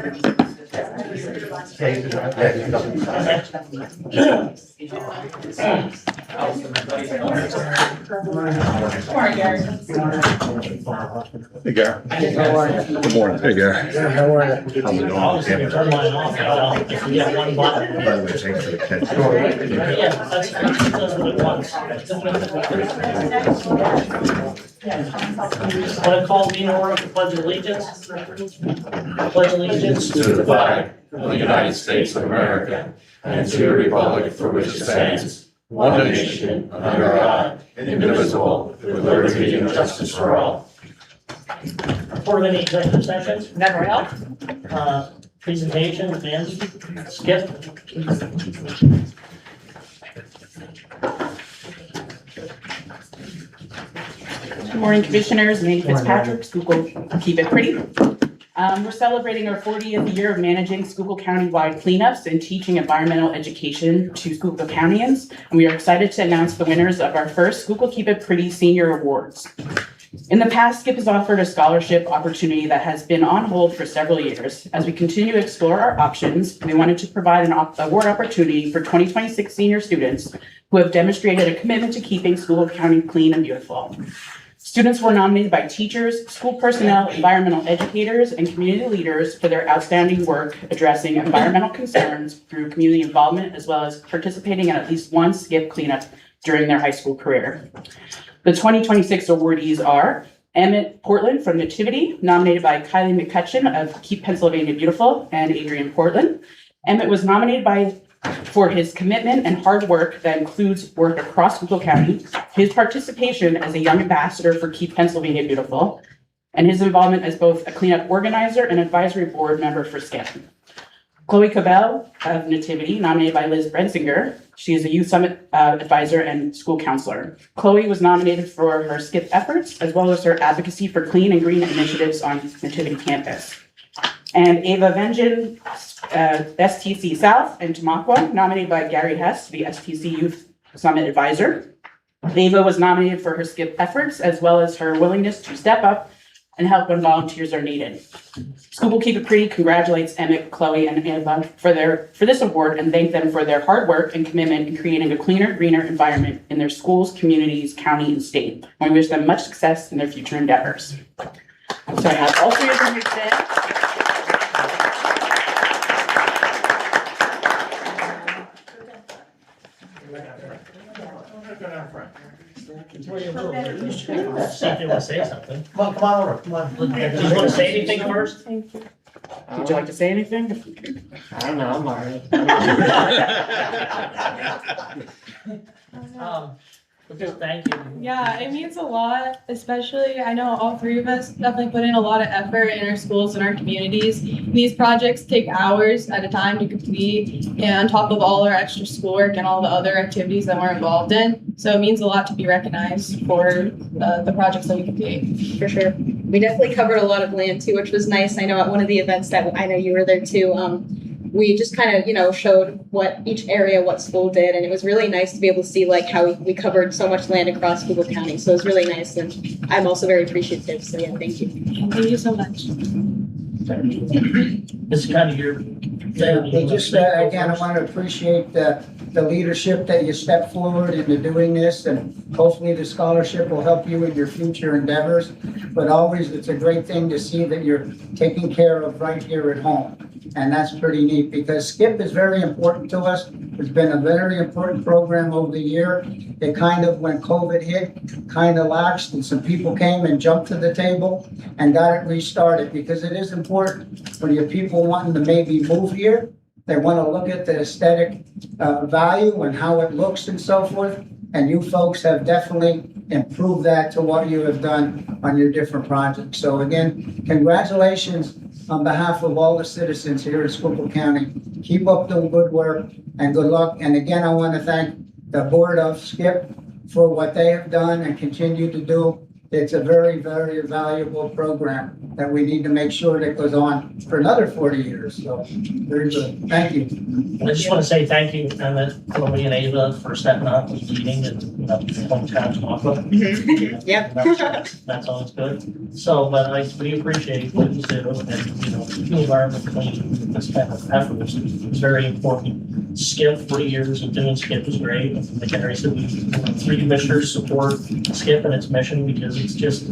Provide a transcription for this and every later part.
Hey, Gary. How are you? Good morning. Hey, Gary. How are you? How's it going? Turn mine off, if you get one button. By the way, thanks for the catch. Yeah, that's what it wants. Want to call the order of the pledge of allegiance? Pledge allegiance To the flag of the United States of America and to the republic for which it stands, one nation, under God, indivisible, with liberty and justice for all. Report of any executive sessions, Never help. presentation, advance, skip. Good morning, Commissioners. Nate Fitzpatrick, Schuylkill, keep it pretty. We're celebrating our 40th year of managing Schuylkill County-wide cleanups and teaching environmental education to Schuylkill Countyans. And we are excited to announce the winners of our first Schuylkill Keep It Pretty Senior Awards. In the past, SKIP has offered a scholarship opportunity that has been on hold for several years. As we continue to explore our options, we wanted to provide an award opportunity for 2026 senior students who have demonstrated a commitment to keeping Schuylkill County clean and beautiful. Students were nominated by teachers, school personnel, environmental educators, and community leaders for their outstanding work addressing environmental concerns through community involvement, as well as participating in at least one SKIP cleanup during their high school career. The 2026 awardees are Emmett Portland from Nativity, nominated by Kylie McCutcheon of Keep Pennsylvania Beautiful, and Adrian Portland. Emmett was nominated for his commitment and hard work that includes work across Schuylkill County, his participation as a young ambassador for Keep Pennsylvania Beautiful, and his involvement as both a cleanup organizer and advisory board member for SKIP. Chloe Cabell of Nativity, nominated by Liz Brensinger. She is a Youth Summit advisor and school counselor. Chloe was nominated for her SKIP efforts, as well as her advocacy for clean and green initiatives on Nativity campus. And Ava Vengean, STC South and Tamaqua, nominated by Gary Hess, the STC Youth Summit Advisor. Ava was nominated for her SKIP efforts, as well as her willingness to step up and help when volunteers are needed. Schuylkill Keep It Pretty congratulates Emmett, Chloe, and Ava for this award and thank them for their hard work and commitment in creating a cleaner, greener environment in their schools, communities, county, and state. And we wish them much success in their future endeavors. So I have all three of them here today. Something to say something. Come on over, come on. Do you want to say anything first? Thank you. Would you like to say anything? I don't know, I'm alright. Just thank you. Yeah, it means a lot, especially I know all three of us definitely put in a lot of effort in our schools and our communities. These projects take hours at a time to complete, and on top of all our extra schoolwork and all the other activities that we're involved in. So it means a lot to be recognized for the projects that we complete. For sure. We definitely covered a lot of land too, which was nice. I know at one of the events that I know you were there too, we just kind of, showed what each area, what school did. And it was really nice to be able to see like how we covered so much land across Schuylkill County. So it was really nice. And I'm also very appreciative. So yeah, thank you. Thank you so much. This is kind of your. Just again, I want to appreciate the leadership that you stepped forward into doing this, and hopefully the scholarship will help you in your future endeavors. But always, it's a great thing to see that you're taken care of right here at home. And that's pretty neat because SKIP is very important to us. It's been a very important program over the year. It kind of, when COVID hit, kind of lapsed and some people came and jumped to the table and got it restarted because it is important when your people wanting to maybe move here. They want to look at the aesthetic value and how it looks and so forth. And you folks have definitely improved that to what you have done on your different projects. So again, congratulations on behalf of all the citizens here in Schuylkill County. Keep up the good work and good luck. And again, I want to thank the board of SKIP for what they have done and continue to do. It's a very, very valuable program. that we need to make sure that goes on for another 40 years. So, very good. Thank you. I just want to say thank you, Emmett, Chloe, and Ava for stepping up and leading and, hometown chocolate. Yep. That's always good. So, but we appreciate what you do, and, keeping the environment clean, this kind of effort is very important. Skip, 40 years of doing Skip is great. Like Henry said, we, 3 commissioners support Skip and its mission because it's just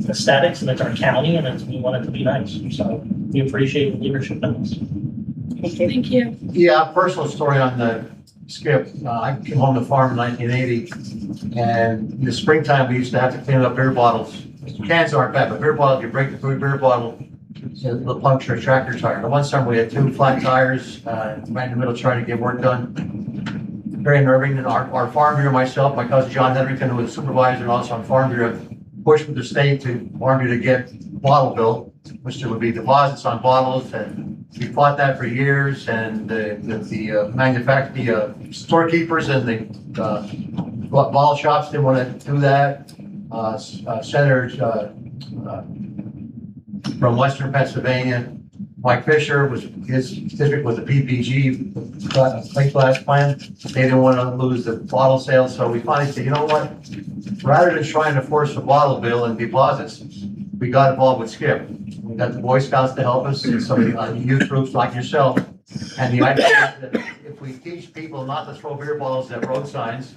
aesthetics and it's our county and we want it to be nice. So we appreciate the leadership in this. Thank you. Yeah, personal story on the Skip. I came home to farm in 1980, and in the springtime, we used to have to clean up beer bottles. Cans aren't bad, but beer bottles, you break the beer bottle, it'll puncture a tractor tire. One summer, we had 2 flat tires, right in the middle trying to get work done. Very unnerving. And our farm bureau, myself, my cousin John Hedrington, who was supervisor and also on farm bureau, pushed with the state to farm bureau to get bottle bill, which there would be deposits on bottles, and we fought that for years. And the storekeepers and the bottle shops didn't want to do that. Senators from Western Pennsylvania, Mike Fisher, his district was the PPG plate glass plant. They didn't want to lose the bottle sales, so we finally said, you know what? Rather than trying to force a bottle bill and deposits, we got involved with Skip. We got the Boy Scouts to help us, and some youth groups like yourself. And the idea is that if we teach people not to throw beer bottles at road signs,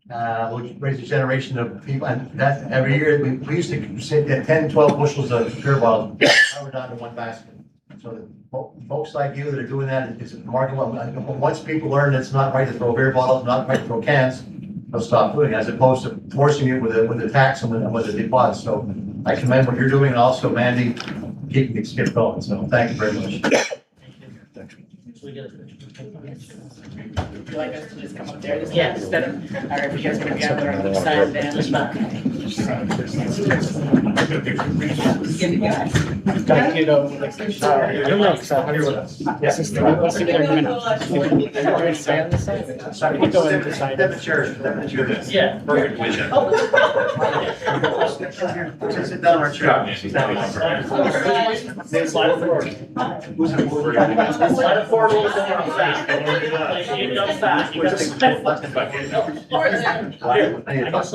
we'll raise a generation of people. And that every year, we used to sit at 10, 12 bushels of beer bottles. Now we're down to 1 basket. So folks like you that are doing that, it's a market. Once people learn it's not right to throw beer bottles, not right to throw cans, they'll stop doing it, as opposed to forcing it with a tax and with a deposit. So I commend what you're doing, and also Mandy keeping the Skip going. So thank you very much. Would you like us to just come up there? Yeah. Instead of, all right, if you guys want to be on the other side, then. Just back. Gotta get over like the shower. I don't know, because I let's see there in a minute. Stay on this side. Sorry, we go in this side. Yeah. Perfect vision. Sit down, our chair. Slide forward. Slide forward a little bit more fast. You go fast. You gotta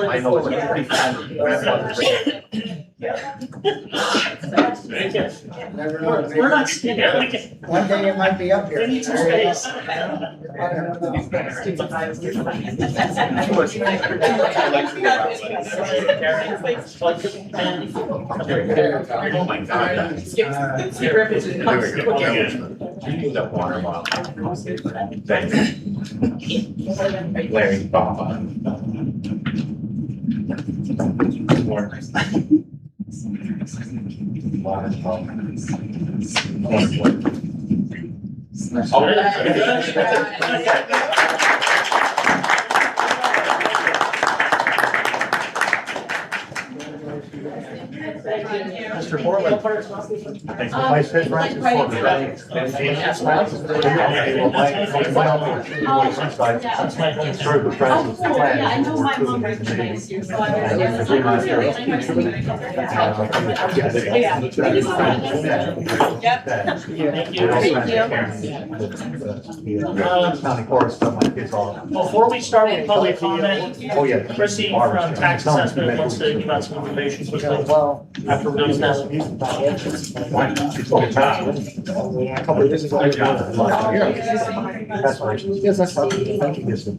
I know it's pretty fast. Never know. We're not sticking. One day it might be up here. We need some space. Oh my God. Skip references. That water bottle. Thanks. Larry Bob. Mr. Borland. Vice President Francis Served with Francis Plan. Yeah, I know my mom works for next year, so County court stuff my kids all. Before we start with public comment, Oh, yeah. Chrissy from tax assessment wants to give us some information quickly. After we're done now. That's right. Yes, that's fine. Thank you. Yes, sir.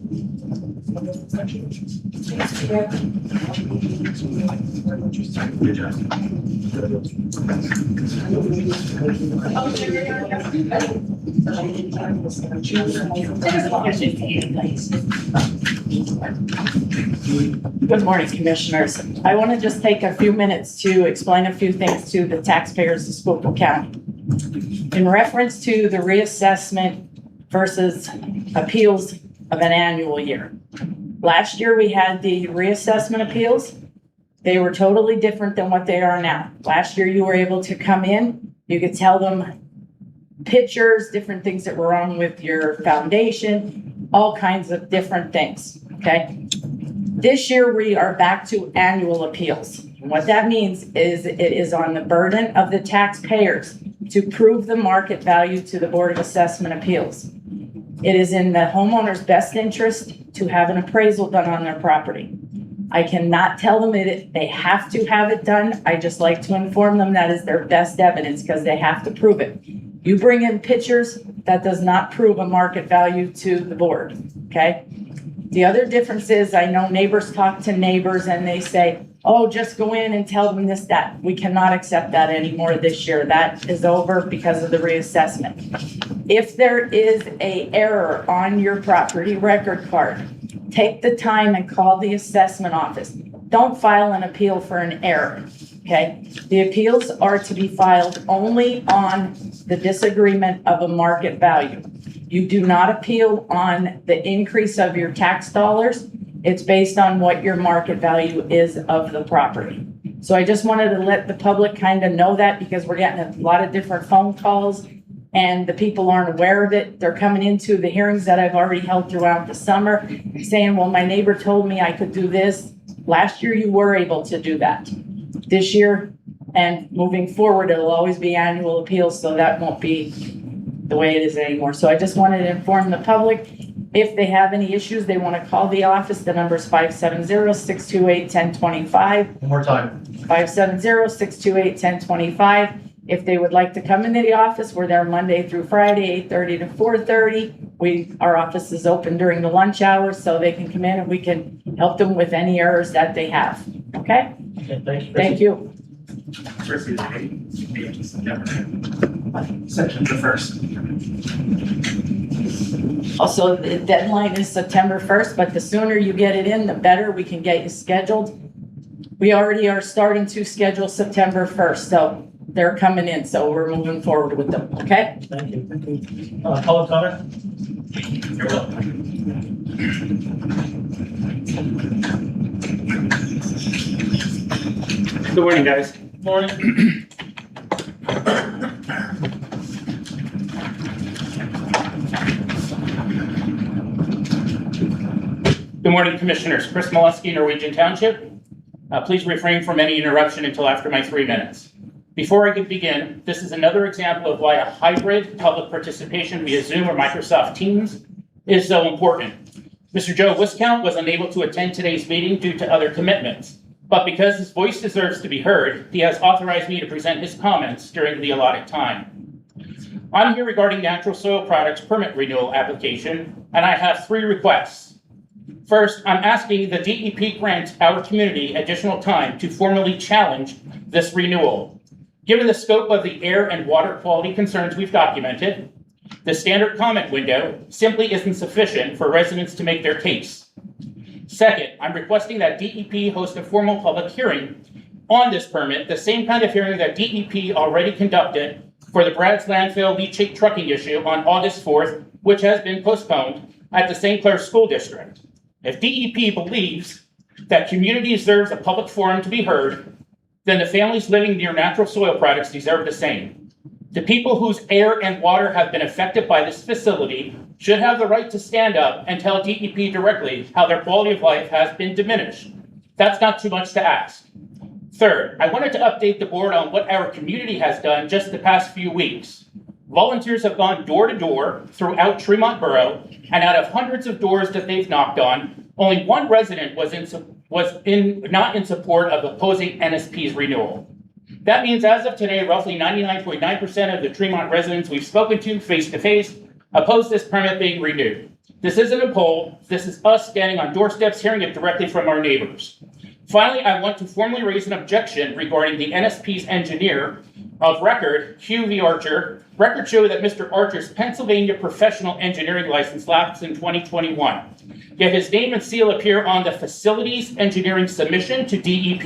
Good morning, Commissioners. I want to just take a few minutes to explain a few things to the taxpayers of Schuylkill County. In reference to the reassessment versus appeals of an annual year. Last year, we had the reassessment appeals. They were totally different than what they are now. Last year, you were able to come in, you could tell them pictures, different things that were wrong with your foundation, all kinds of different things, okay? This year, we are back to annual appeals. And what that means is it is on the burden of the taxpayers to prove the market value to the Board of Assessment Appeals. It is in the homeowner's best interest to have an appraisal done on their property. I cannot tell them they have to have it done. I just like to inform them that is their best evidence because they have to prove it. You bring in pictures, that does not prove a market value to the board, okay? The other difference is I know neighbors talk to neighbors and they say, oh, just go in and tell them this, that. We cannot accept that anymore this year. That is over because of the reassessment. If there is an error on your property record card, take the time and call the assessment office. Don't file an appeal for an error, okay? The appeals are to be filed only on the disagreement of a market value. You do not appeal on the increase of your tax dollars. It's based on what your market value is of the property. So I just wanted to let the public kind of know that because we're getting a lot of different phone calls and the people aren't aware of it. They're coming into the hearings that I've already held throughout the summer saying, well, my neighbor told me I could do this. Last year, you were able to do that. This year and moving forward, it'll always be annual appeals, so that won't be the way it is anymore. So I just wanted to inform the public. If they have any issues, they want to call the office. The number is 570-628-1025. One more time. 570-628-1025. If they would like to come into the office, we're there Monday through Friday, 8:30 to 4:30. Our office is open during the lunch hours, so they can come in and we can help them with any errors that they have. Okay? Okay, thank you. Thank you. First is September 1st. Also, the deadline is September 1st, but the sooner you get it in, the better we can get you scheduled. We already are starting to schedule September 1st, so they're coming in, so we're moving forward with them, okay? Thank you. Public comment? You're welcome. Good morning, guys. Morning. Good morning, Commissioners. Chris Molesky, Norwegian Township. Please refrain from any interruption until after my 3 minutes. Before I could begin, this is another example of why a hybrid public participation via Zoom or Microsoft Teams is so important. Mr. Joe Viscount was unable to attend today's meeting due to other commitments, but because his voice deserves to be heard, he has authorized me to present his comments during the allotted time. I'm here regarding natural soil products permit renewal application, and I have 3 requests. First, I'm asking the DEP grant our community additional time to formally challenge this renewal. Given the scope of the air and water quality concerns we've documented, the standard comment window simply isn't sufficient for residents to make their case. Second, I'm requesting that DEP host a formal public hearing on this permit, the same kind of hearing that DEP already conducted for the Brad's landfill leachate trucking issue on August 4th, which has been postponed at the St. Clair School District. If DEP believes that community deserves a public forum to be heard, then the families living near natural soil products deserve the same. The people whose air and water have been affected by this facility should have the right to stand up and tell DEP directly how their quality of life has been diminished. That's not too much to ask. Third, I wanted to update the board on what our community has done just the past few weeks. Volunteers have gone door to door throughout Tremont Borough, and out of hundreds of doors that they've knocked on, only one resident was not in support of opposing NSP's renewal. That means as of today, roughly 99.9% of the Tremont residents we've spoken to face-to-face oppose this permit being renewed. This isn't a poll. This is us standing on doorsteps, hearing it directly from our neighbors. Finally, I want to formally raise an objection regarding the NSP's engineer of record, Hugh V. Archer. Records show that Mr. Archer's Pennsylvania professional engineering license lapsed in 2021. Yet his name and seal appear on the facilities engineering submission to DEP,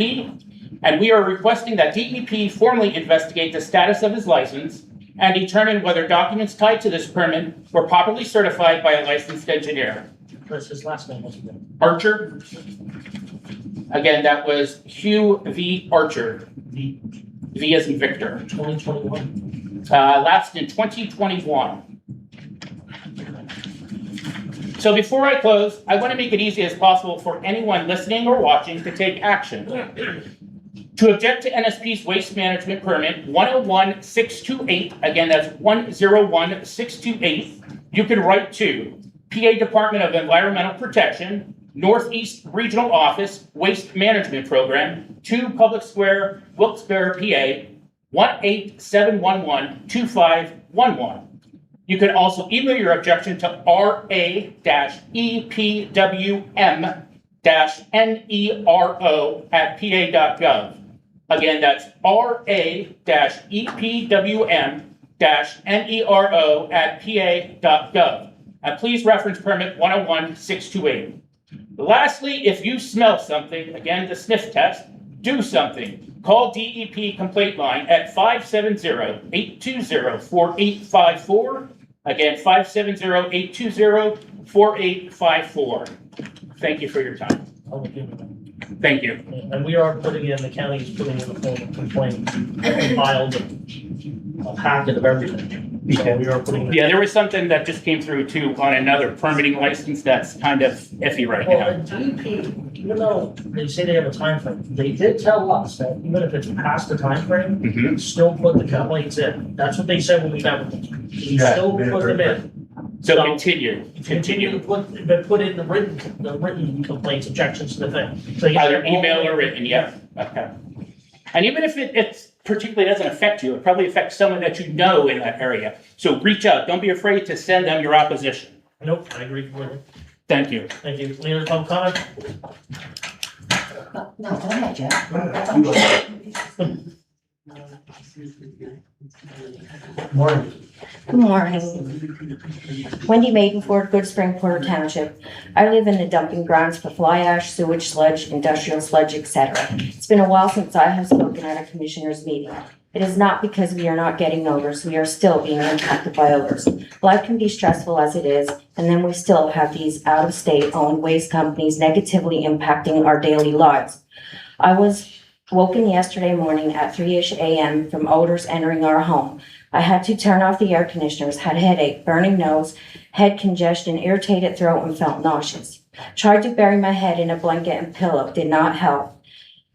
and we are requesting that DEP formally investigate the status of his license and determine whether documents tied to this permit were properly certified by a licensed engineer. What's his last name? What's his name? Archer. Again, that was Hugh V. Archer. V as in Victor. 2021. Lapsed in 2021. So before I close, I want to make it easy as possible for anyone listening or watching to take action. To object to NSP's waste management permit 101628, again, that's 101628, you can write to PA Department of Environmental Protection, Northeast Regional Office, Waste Management Program, 2 Public Square, Wilkes-Barre, PA, 18711-2511. You can also email your objection to ra-epwm-nero@pa.gov. Again, that's ra-epwm-nero@pa.gov. And please reference permit 101628. Lastly, if you smell something, again, the sniff test, do something. Call DEP complaint line at 570-820-4854. Again, 570-820-4854. Thank you for your time. Thank you. And we are putting in, the county is putting in a formal complaint, filed a packet of everything. So we are putting. Yeah, there was something that just came through too on another permitting license that's kind of iffy right Well, now. the DEP, even though they say they have a time frame, they did tell us that even if it's past the time frame, Mhm. still put the complaints in. That's what they said when we met with them. We still put them in. So continue. Continue to put in the written complaints, objections to the thing. So you Either get all- email or written, yeah, okay. And even if it particularly doesn't affect you, it probably affects someone that you know in that area. So reach out, don't be afraid to send them your opposition. Nope, I agree completely. Thank you. Thank you. Any other public comment? No, go ahead, Jeff. Morning. Good morning. Wendy Maidenford, Good Spring, Porter Township. I live in the dumping grounds for fly ash, sewage sludge, industrial sludge, etc. It's been a while since I have spoken at a commissioners meeting. It is not because we are not getting odors, we are still being impacted by odors. Life can be stressful as it is, and then we still have these out-of-state owned waste companies negatively impacting our daily lives. I was woken yesterday morning at 3-ish a.m. from odors entering our home. I had to turn off the air conditioners, had headache, burning nose, head congestion, irritated throat, and felt nauseous. Tried to bury my head in a blanket and pillow, did not help.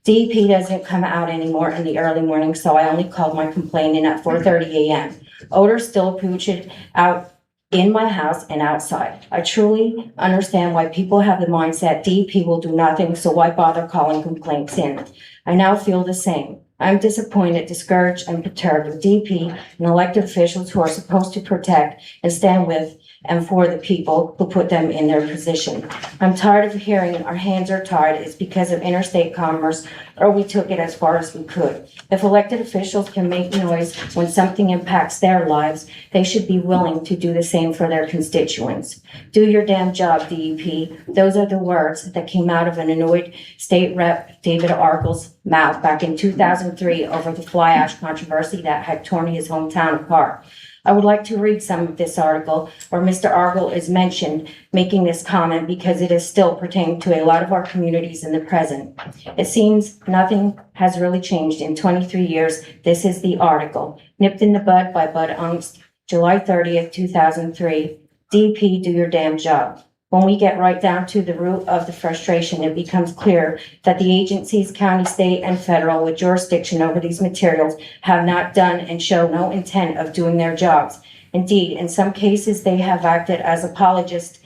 DEP doesn't come out anymore in the early morning, so I only called my complaint in at 4:30 a.m. Odors still putrid out in my house and outside. I truly understand why people have the mindset DEP will do nothing, so why bother calling complaints in? I now feel the same. I'm disappointed, discouraged, and perturbed with DEP and elected officials who are supposed to protect and stand with and for the people who put them in their position. I'm tired of hearing our hands are tied. It's because of interstate commerce, or we took it as far as we could. If elected officials can make noise when something impacts their lives, they should be willing to do the same for their constituents. Do your damn job, DEP. Those are the words that came out of an annoyed state rep David Argle's mouth back in 2003 over the fly ash controversy that had torn his hometown apart. I would like to read some of this article where Mr. Argle is mentioned making this comment because it is still pertaining to a lot of our communities in the present. It seems nothing has really changed in 23 years. This is the article. Nipped in the bud by Bud Ungst, July 30th, 2003. DP, do your damn job. When we get right down to the root of the frustration, it becomes clear that the agencies, county, state, and federal with jurisdiction over these materials have not done and show no intent of doing their jobs. Indeed, in some cases, they have acted as apologists,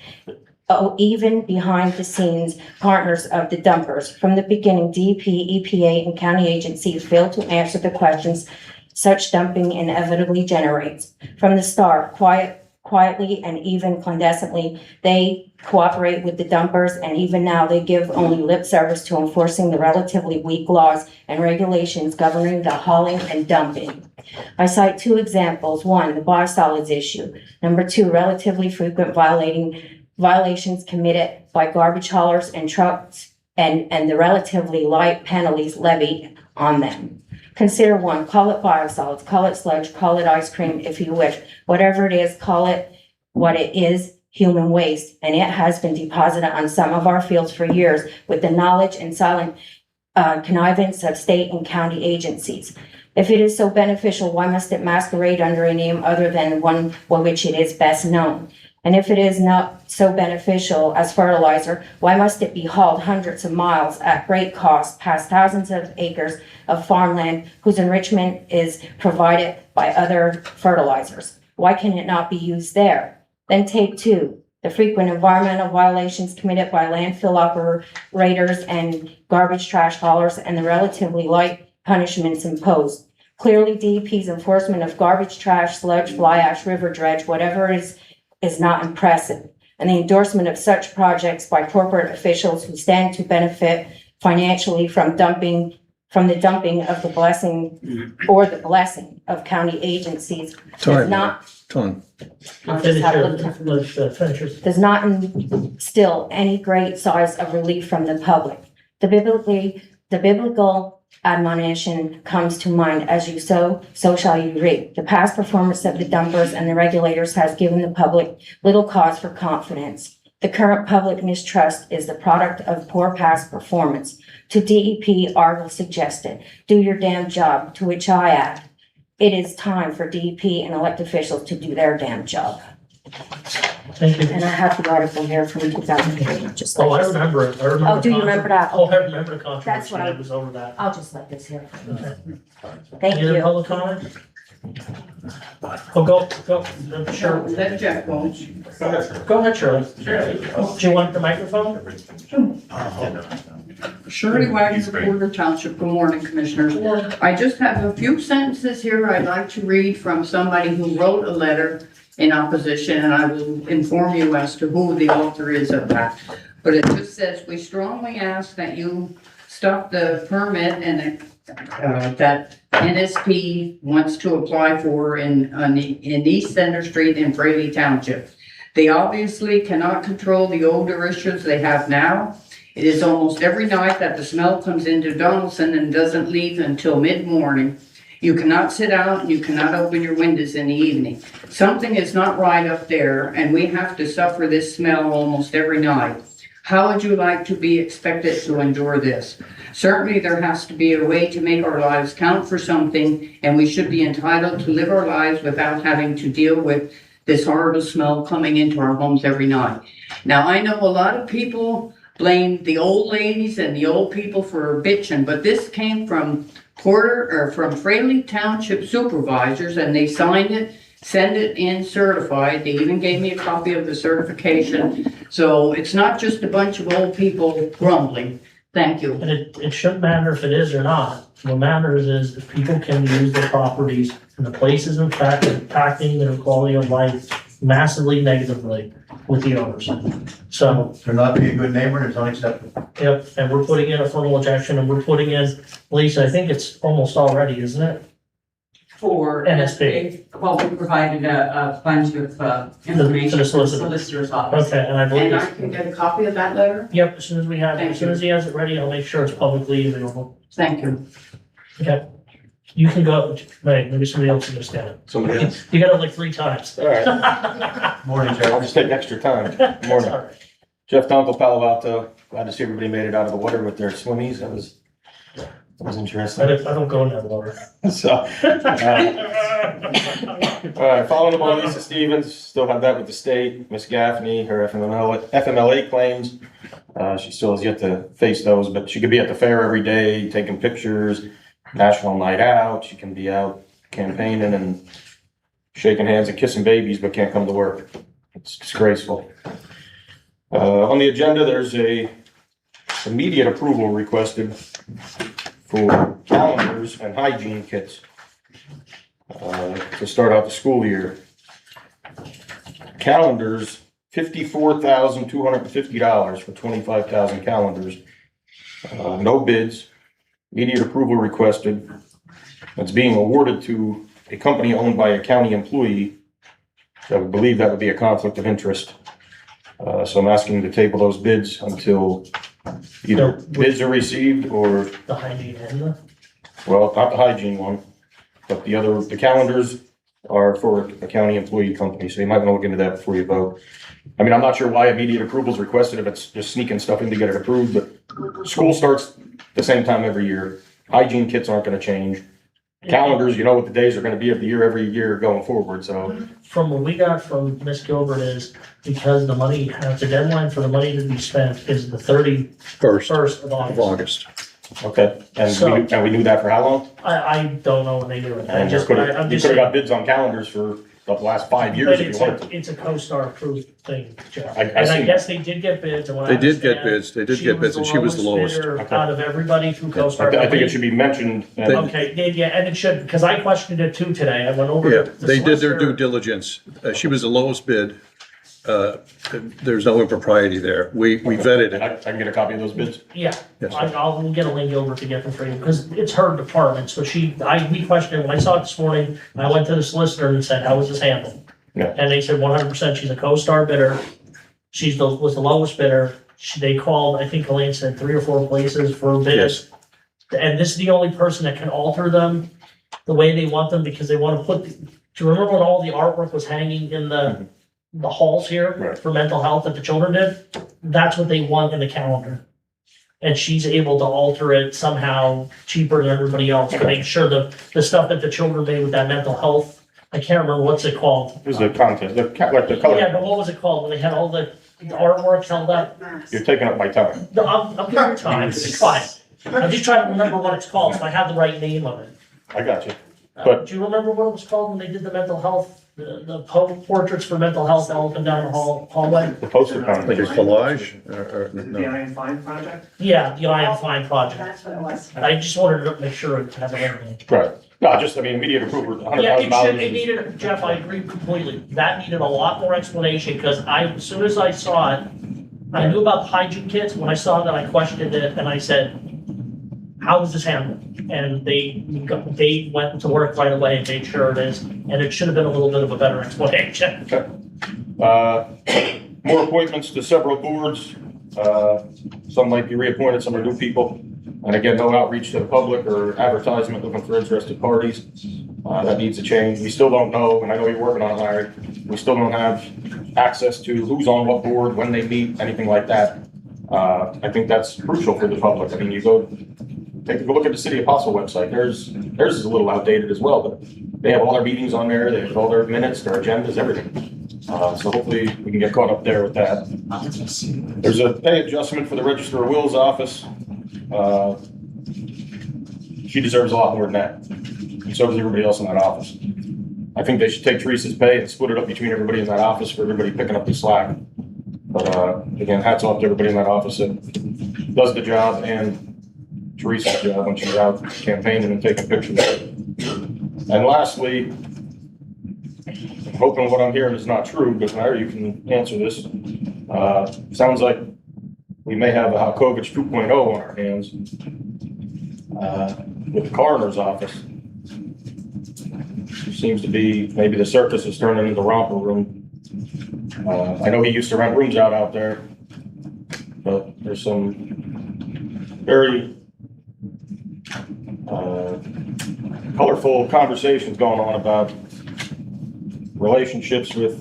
even behind the scenes partners of the dumpers. From the beginning, DEP, EPA, and county agencies failed to answer the questions such dumping inevitably generates. From the start, quietly and even clandestinely, they cooperate with the dumpers, and even now they give only lip service to enforcing the relatively weak laws and regulations governing the hauling and dumping. I cite two examples. One, the biosolids issue. Number two, relatively frequent violations committed by garbage haulers and trucks and the relatively light penalties levied on them. Consider one, call it biosolids, call it sludge, call it ice cream if you wish. Whatever it is, call it what it is, human waste. And it has been deposited on some of our fields for years with the knowledge and silent connivance of state and county agencies. If it is so beneficial, why must it masquerade under a name other than one by which it is best known? And if it is not so beneficial as fertilizer, why must it be hauled hundreds of miles at great cost past thousands of acres of farmland whose enrichment is provided by other fertilizers? Why can it not be used there? Then take two, the frequent environmental violations committed by landfill operators and garbage trash haulers and the relatively light punishments imposed. Clearly, DEP's enforcement of garbage, trash, sludge, fly ash, river dredge, whatever is not impressive. And the endorsement of such projects by corporate officials who stand to benefit financially from the dumping of the blessing of county agencies does not I'll just have a Finish. does not instill any great size of relief from the public. The biblical admonition comes to mind: as you sow, so shall you reap. The past performance of the dumpers and the regulators has given the public little cause for confidence. The current public mistrust is the product of poor past performance. To DEP, Argle suggested, do your damn job, to which I add, it is time for DEP and elected officials to do their damn job. Thank you. And I have the article here from 2003, just Oh, like I this. remember it. I remember. Oh, do you remember that? Oh, I remember the That's controversy what I- that was over that. I'll just let this here. Okay. Thank Any other you. public comment? Oh, go, sure. Let Jeff go. Go ahead, Shirley. Do you want the microphone? Shirley Wagner, Porter Township. Good morning, Commissioners. I just have a few sentences here I'd like to read from somebody who wrote a letter in opposition, and I will inform you as to who the author is of that. But it just says, we strongly ask that you stop the permit and that NSP wants to apply for in East Center Street in Fraley Township. They obviously cannot control the odor issues they have now. It is almost every night that the smell comes into Donaldson and doesn't leave until mid-morning. You cannot sit out and you cannot open your windows in the evening. Something is not right up there, and we have to suffer this smell almost every night. How would you like to be expected to endure this? Certainly there has to be a way to make our lives count for something, and we should be entitled to live our lives without having to deal with this horrible smell coming into our homes every night. Now, I know a lot of people blame the old ladies and the old people for bitching, but this came from from Fraley Township supervisors, and they signed it, sent it in certified. They even gave me a copy of the certification. So it's not just a bunch of old people grumbling. Thank you. And it shouldn't matter if it is or not. What matters is if people can use the properties and the places, in fact, impacting their quality of life massively negatively with the owners. So, To not be a good neighbor is unacceptable. yep, and we're putting in a formal objection, and we're putting in, Lisa, I think it's almost already, isn't it? For NSP. Well, we provided a bunch of information To the solicitor. solicitor's office. Okay, and I believe And I it's, can get a copy of that letter? yep, as soon as we have, Thank as soon you. as he has it ready, I'll make sure it's publicly available. Thank you. Okay. You can go, wait, maybe somebody else can just get it. Somebody else? You got it like 3 times. All right, Morning, I'll Jeff. just take extra time. Good morning. Jeff Dunkel, Palo Alto. Glad to see everybody made it out of the water with their swimmies. That was interesting. I don't go in that water. So, all right, following up on Lisa Stevens, still have that with the state. Miss Gaffney, her FMLA claims. She still has yet to face those, but she could be at the fair every day, taking pictures, National Night Out. She can be out campaigning and shaking hands and kissing babies, but can't come to work. It's disgraceful. On the agenda, there's a immediate approval requested for calendars and hygiene kits to start out the school year. Calendars, $54,250 for 25,000 calendars. No bids, immediate approval requested. It's being awarded to a company owned by a county employee. So I would believe that would be a conflict of interest. So I'm asking to table those bids until either bids are received or, The hygiene and well, not the hygiene one, but the calendars are for a county employee company, so you might want to look into that before you vote. I mean, I'm not sure why immediate approval is requested if it's just sneaking stuff in to get it approved, but school starts the same time every year. Hygiene kits aren't gonna change. calendars, you know what the days are gonna be of the year, every year going forward, so. From what we got from Miss Gilbert is because the money, the deadline for the money to be spent is the 31st of Of August. August. Okay, and we knew that for how long? I don't know when they do it. I And you just, could've I'm you just could've saying. got bids on calendars for the last 5 years But if you wanted to. it's a CoStar approved thing, Jeff. I And I see. guess they did get bids, and what I They did get understand, bids, they did get bids, and she was the lowest. bidder Okay. out of everybody through CoStar. I think it should be mentioned. and- Okay, yeah, and it should, because I questioned it too today. I went over Yeah, to the they did their due solicitor. diligence. She was the lowest bid. There's no impropriety there. We vetted I it. can get a copy of those bids. Yeah, Yes. I'll get a link over to get them for you, because it's her department, so we questioned it. When I saw it this morning, I went to the solicitor and said, how was this handled? Yeah. And they said 100%, she's a CoStar bidder, was the lowest bidder. They called, I think Elaine said 3 or 4 places for bids. And this is the only person that can alter them the way they want them, because they want to put, do you remember when all the artwork was hanging in the halls here Right. for mental health that the children did? That's what they want in the calendar. And she's able to alter it somehow cheaper than everybody else to make sure the stuff that the children made with that mental health, I can't remember what's it called. It was the contest, like the Yeah, color. but what was it called when they had all the artwork held up? You're taking up my time. No, I'm giving you time, it's fine. I'm just trying to remember what it's called, so I have the right name of it. I got you. But- Do you remember what it was called when they did the mental health, the portraits for mental health all up and down the hallway? The poster Like a contest. collage or The no. I Am Fine project? Yeah, the I Am Fine project. That's what it was. I just wanted to make sure it has everything. Right. No, just, I mean, immediate approval, Yeah, it $100,000. should, it needed, Jeff, I agree completely. That needed a lot more explanation, because as soon as I saw it, I knew about the hygiene kits. When I saw that, I questioned it, and I said, how is this handled? And they went to work right away and made sure it is, and it should have been a little bit of a better explanation. More appointments to several boards. Some might be reappointed, some are new people. And again, no outreach to the public or advertisement looking for interested parties. That needs to change. We still don't know, and I know you're working on it, Larry. We still don't have access to who's on what board, when they meet, anything like that. I think that's crucial for the public. I mean, you go, take a look at the City Apostle website. Theirs is a little outdated as well, but they have all their meetings on there. They have all their minutes, their agendas, everything. So hopefully we can get caught up there with that. There's a pay adjustment for the Register of Wills office. She deserves a lot more than that. And so does everybody else in that office. I think they should take Teresa's pay and split it up between everybody in that office for everybody picking up the slack. But, again, hats off to everybody in that office that does the job, and Teresa's job when she's out campaigning and taking pictures. And lastly, I'm hoping what I'm hearing is not true, but Larry, you can answer this. Sounds like we may have a Halkovich 2.0 on our hands with the coroner's office. It seems to be, maybe the circus is turning into romper room. I know he used to rent rooms out there, but there's some very colorful conversations going on about relationships with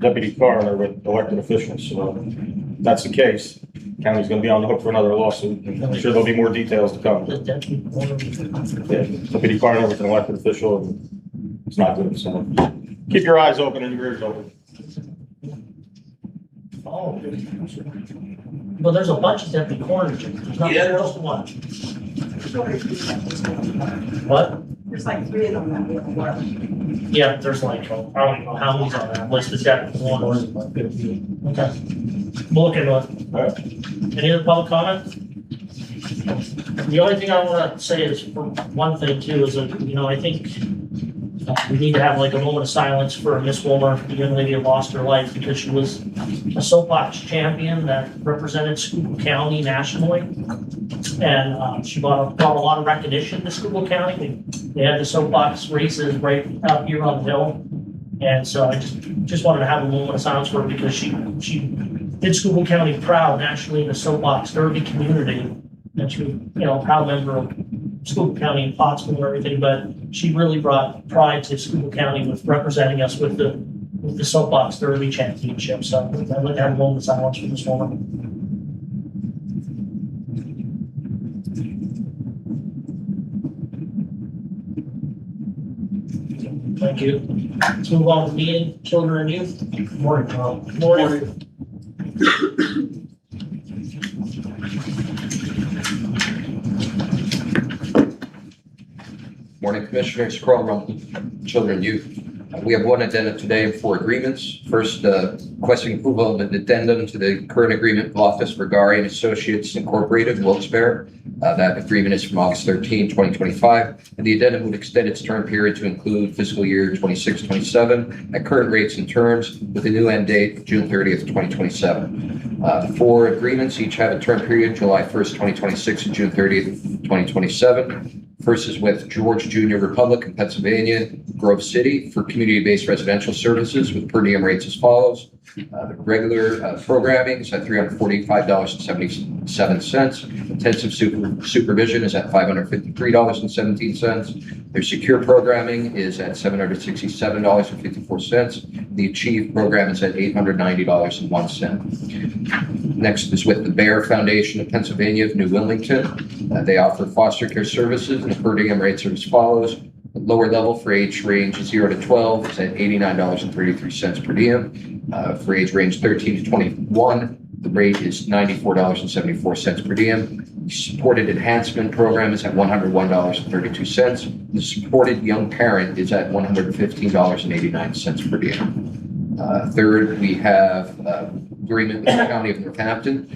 deputy coroner with elected officials. So if that's the case, county's gonna be on the hook for another lawsuit, and I'm sure there'll be more details to come. The deputy coroner. Yeah, deputy coroner with an elected official, and it's not good, so keep your eyes open and your ears open. Oh. Well, there's a bunch of deputy coroners. There's not just one. What? There's like 3 of them that we don't work. Yeah, there's like, I don't know how many's on that list. It's got one or. Okay. We'll look into it. Any other public comment? The only thing I want to say is, for one thing too, is that, I think we need to have like a moment of silence for Miss Wilmer, the young lady who lost her life because she was a soapbox champion that represented Schuylkill County nationally. And she brought a lot of recognition to Schuylkill County. They had the soapbox races right out here on the hill. And so I just wanted to have a moment of silence for her because she did Schuylkill County proud nationally in the soapbox derby community. And she was, a proud member of Schuylkill County and Pottsville and everything, but she really brought pride to Schuylkill County with representing us with the soapbox derby championship. So I'd like to have a moment of silence for this woman. Thank you. Let's move on to meeting, children and youth. Morning, Tom. Morning. Morning, Commissioners. Carl Rumpel, Children and Youth. We have one addendum today and 4 agreements. First, requesting approval of an addendum to the current agreement with Loftus Vergari and Associates Incorporated, Wilkes-Barre. That agreement is from August 13, 2025, and the addendum would extend its term period to include fiscal year 26-27 at current rates and terms with a new end date of June 30th, 2027. The 4 agreements each have a term period July 1st, 2026 and June 30th, 2027. First is with George Junior Republic in Pennsylvania, Grove City, for community-based residential services with per diem rates as follows. The regular programming is at $345.77. Intensive supervision is at $553.17. Their secure programming is at $767.54. The achieved program is at $890.01. Next is with the Bear Foundation of Pennsylvania of New Wilmington. They offer foster care services and the per diem rates are as follows. The lower level for age range 0 to 12 is at $89.33 per diem. For age range 13 to 21, the rate is $94.74 per diem. The supported enhancement program is at $101.32. The supported young parent is at $115.89 per diem. Third, we have agreement with the County of Northampton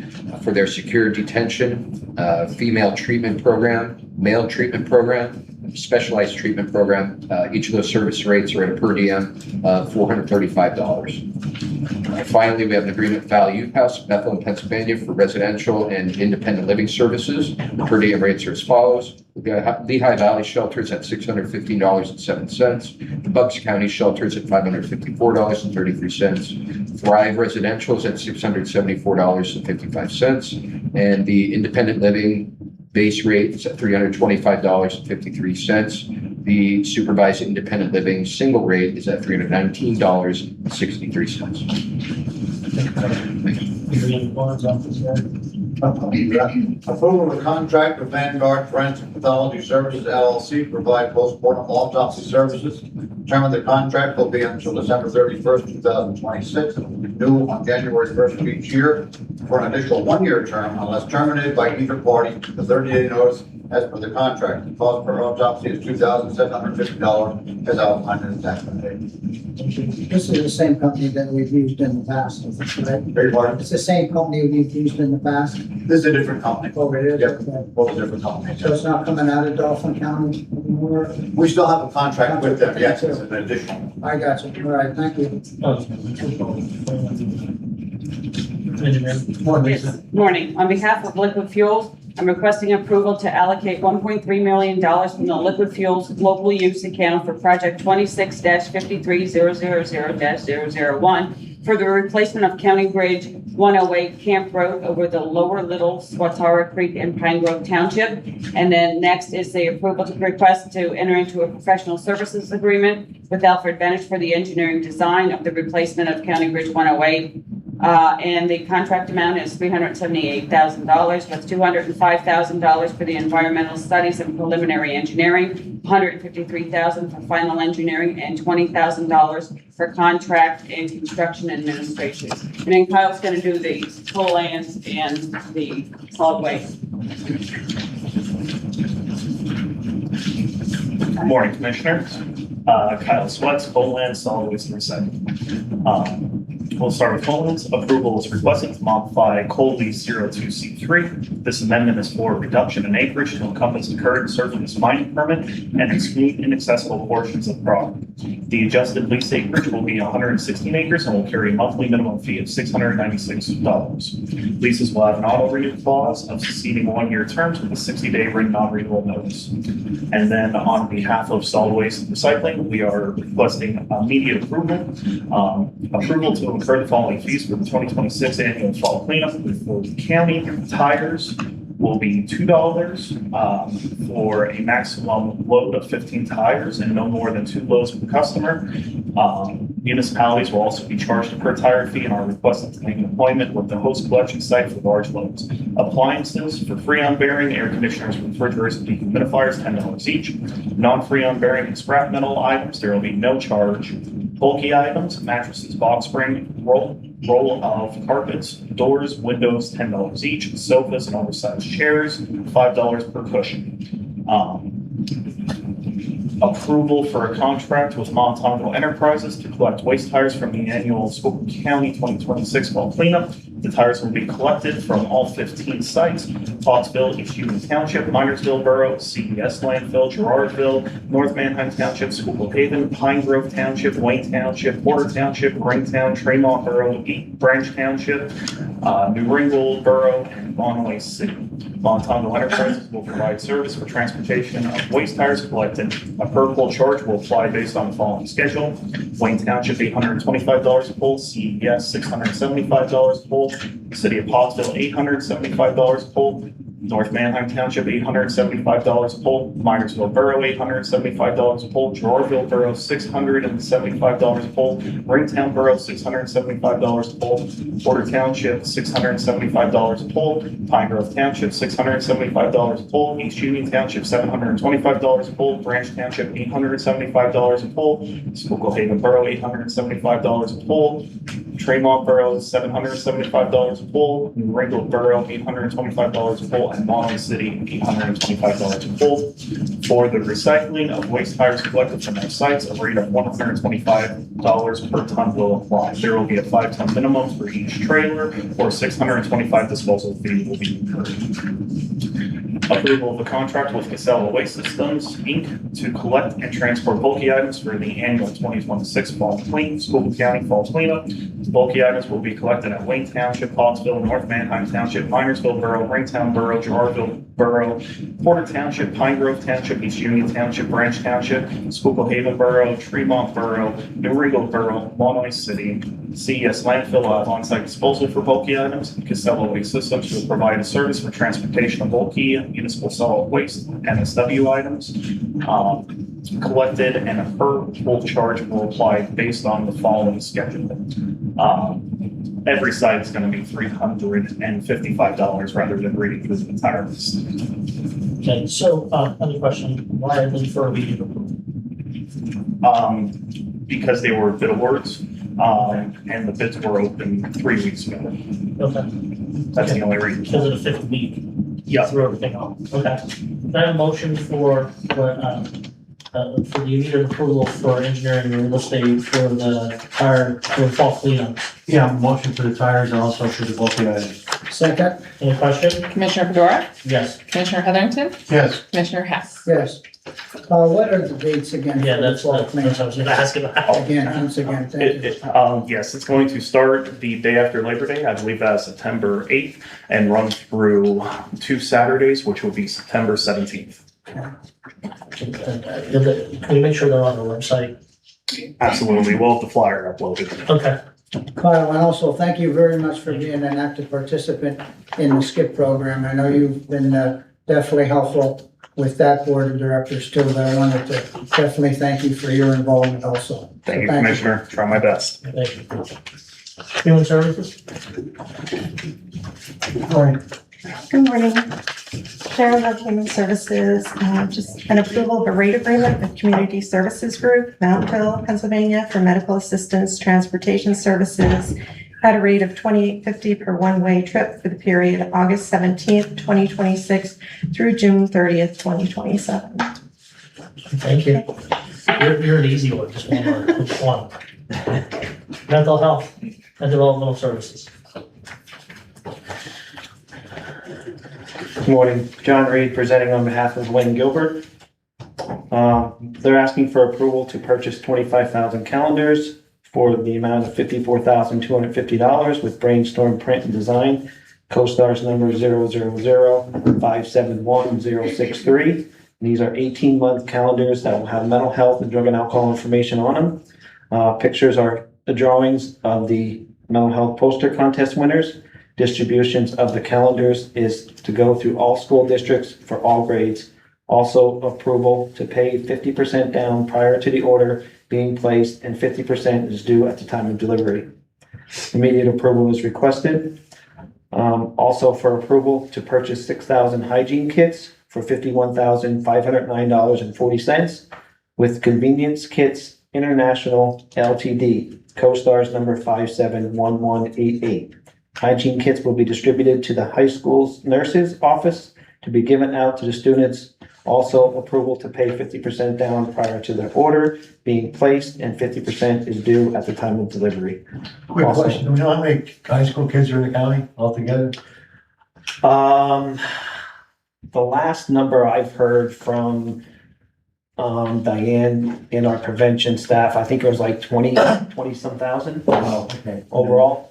for their secure detention, female treatment program, male treatment program, specialized treatment program. Each of those service rates are at a per diem of $435. Finally, we have an agreement with Valley Youth House, Bethlehem, Pennsylvania, for residential and independent living services. The per diem rates are as follows. Lehigh Valley Shelters at $615.07. The Bucks County Shelters at $554.33. Thrive Residential is at $674.55. And the independent living base rate is at $325.53. The supervised independent living single rate is at $319.63. Approval of contract with Vanguard Forensic Pathology Services LLC to provide postmortem autopsy services. Term of the contract will be until December 31st, 2026, and will be due on January 1st of each year for an additional 1-year term unless terminated by either party. The 30-day notice as per the contract. The cost per autopsy is $2,750 as outlined in the attachment A. This is the same company that we've used in the past, is that correct? Beg your pardon? It's the same company we've used in the past? This is a different company. Oh, it is? Yep. Okay. Both a different company. So it's not coming out of Dauphin County anymore? We still have a contract with them, yes, it's an additional. I got you. All right, thank you. Morning. On behalf of Liquid Fuels, I'm requesting approval to allocate $1.3 million from the Liquid Fuels Local Use Account for Project 26-53000-001 for the replacement of County Bridge 108 Camp Road over the Lower Little Swatara Creek in Pine Grove Township. And then next is the approval to request to enter into a professional services agreement with Alfred Benish for the engineering design of the replacement of County Bridge 108. And the contract amount is $378,000, with $205,000 for the environmental studies and preliminary engineering, $153,000 for final engineering, and $20,000 for contract and construction administration. And then Kyle's going to do the toll lands and the solid waste. Good morning, Commissioners. Kyle Sweats, Homeland Solid Waste Recycling. We'll start with Homeland's. Approval is requested to modify Coal Lease 02C3. This amendment is for reduction in acreage to encompass the current surface mining permit and exclude inaccessible portions of property. The adjusted lease acreage will be 116 acres and will carry a monthly minimum fee of $696. Leases will have an auto-renew clause of succeeding 1-year terms with a 60-day written non-renewal notice. And then on behalf of Solid Waste and Recycling, we are requesting immediate approval. Approval to incur the following fees for the 2026 annual fall cleanup. For the county, tires will be $2 for a maximum load of 15 tires and no more than 2 loads per customer. Municipalities will also be charged a per tire fee and are requested to make an appointment with the host collection site for large loads. Appliances for freon bearing, air conditioners, refrigerators, and dehumidifiers, $10 each. Non-freon bearing and scrap metal items, there will be no charge. Bulky items, mattresses, box spring, roll of carpets, doors, windows, $10 each. Sofas and oversized chairs, $5 per cushion. Approval for a contract with Montagnal Enterprises to collect waste tires from the annual Schuylkill County 2026 fall cleanup. The tires will be collected from all 15 sites: Pottsville, East Union Township, Minersville Borough, CES Landfill, Gerardville, North Manheim Township, Schuylkill Haven, Pine Grove Township, Wayne Township, Porter Township, Ringtown, Tremont Borough, Branch Township, New Ringgold Borough, and Monterey City. Montagnal Enterprises will provide service for transportation of waste tires collected. A per pull charge will apply based on the following schedule: Wayne Township, $825 a pull; CES, $675 a pull; City of Pottsville, $875 a pull; North Manheim Township, $875 a pull; Minersville Borough, $875 a pull; Gerardville Borough, $675 a pull; Ringtown Borough, $675 a pull; Porter Township, $675 a pull; Pine Grove Township, $675 a pull; East Union Township, $725 a pull; Branch Township, $875 a pull; Schuylkill Haven Borough, $875 a pull; Tremont Borough, $775 a pull; New Ringgold Borough, $825 a pull; and Monterey City, $825 a pull. For the recycling of waste tires collected from their sites, a rate of $125 per ton will apply. There will be a 5-ton minimum for each trailer, or $625 disposal fee will be incurred. Approval of a contract with Casella Waste Systems, Inc. to collect and transport bulky items for the annual 2026 fall clean, Schuylkill County fall cleanup. Bulky items will be collected at Wayne Township, Pottsville, North Manheim Township, Minersville Borough, Ringtown Borough, Gerardville Borough, Porter Township, Pine Grove Township, East Union Township, Branch Township, Schuylkill Haven Borough, Tremont Borough, New Ringgold Borough, Monterey City. CES Landfill will have on-site disposal for bulky items. Casella Waste Systems will provide a service for transportation of bulky municipal solid waste, MSW items, collected, and a per pull charge will apply based on the following schedule. Every site is going to be $355 rather than reading through the entire list. Okay, so, another question, why are they for immediate approval? Because they were bid awards, and the bids were open 3 weeks ago. Okay. That's the only reason. Because of the 5th week? Yeah. Throw everything off, okay. Can I have a motion for the immediate approval for engineering and real estate for the fall cleanup? Yeah, motion for the tires and also for the bulky items. Second? Any question? Commissioner Fedora, Yes. Commissioner Heatherington, Yes. Commissioner Hess. Yes. What are the dates again? Yeah, for the that's fall what I was cleanup? gonna ask about. Again, once again, thank you. Yes, it's going to start the day after Labor Day. I believe that's September 8th, and run through 2 Saturdays, which will be September 17th. Can we make sure they're on the website? Absolutely. We'll have the flyer uploaded. Okay. Kyle, and also thank you very much for being an active participant in the SKIP program. I know you've been definitely helpful with that board of directors too, but I wanted to definitely thank you for your involvement also. Thank you, Commissioner. Try my best. Thank you. Human Services? Good morning. Sharon of Human Services, just an approval of a rate agreement with Community Services Group, Mountville, Pennsylvania, for medical assistance transportation services at a rate of $28.50 per one-way trip for the period of August 17th, 2026 through June 30th, 2027. Thank you. You're an easy one, just one word, which one? Mental health and developmental services. Good morning, John Reed presenting on behalf of Wayne Gilbert. They're asking for approval to purchase 25,000 calendars for the amount of $54,250 with Brainstorm Print and Design, CoStar's number 000571063. These are 18-month calendars that will have mental health and drug and alcohol information on them. Pictures are the drawings of the mental health poster contest winners. Distributions of the calendars is to go through all school districts for all grades. Also approval to pay 50% down prior to the order being placed, and 50% is due at the time of delivery. Immediate approval is requested. Also for approval to purchase 6,000 hygiene kits for $51,509.40 with Convenience Kits International Ltd, co-stars number 571188. Hygiene kits will be distributed to the high school's nurses office to be given out to the students. Also approval to pay 50% down prior to their order being placed, and 50% is due at the time of delivery. Quick Also- question, do we know how many high school kids are in the county altogether? The last number I've heard from Diane in our prevention staff, I think it was like 20 some thousand Oh, okay. overall.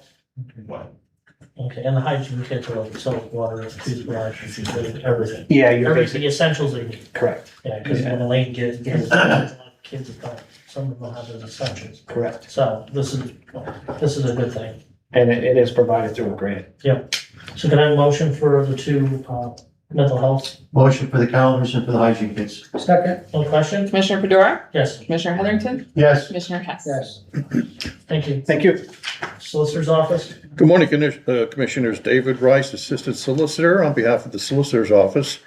Okay, and the hygiene kits are like soap, water, toothbrush, everything. Yeah, you're Everything, basically essentials they need. correct. Yeah, because when Elaine gets, kids that don't, some of them have those essentials. Correct. So this is a good thing. And it is provided through a grant. So can I have a motion for the two, mental health? Motion for the calendars and for the hygiene kits. Second, No question? Commissioner Fedora, Yes, Commissioner Heatherington, Yes. Commissioner Hess. yes. thank you. Thank you. Solicitor's office? Good morning, Commissioners. David Rice, Assistant Solicitor, on behalf of the Solicitor's Office.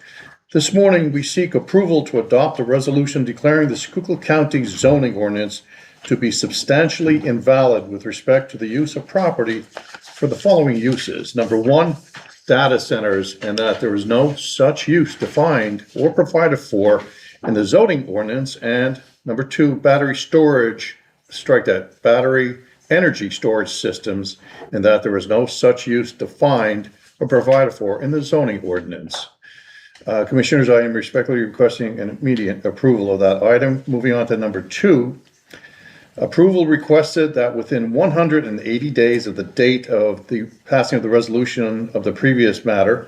This morning, we seek approval to adopt a resolution declaring the Schuylkill County zoning ordinance to be substantially invalid with respect to the use of property for the following uses. Number one, data centers, and that there is no such use defined or provided for in the zoning ordinance. And number two, battery storage, strike that, battery energy storage systems, and that there is no such use defined or provided for in the zoning ordinance. Commissioners, I am respectfully requesting an immediate approval of that item. Moving on to number two, approval requested that within 180 days of the date of the passing of the resolution of the previous matter,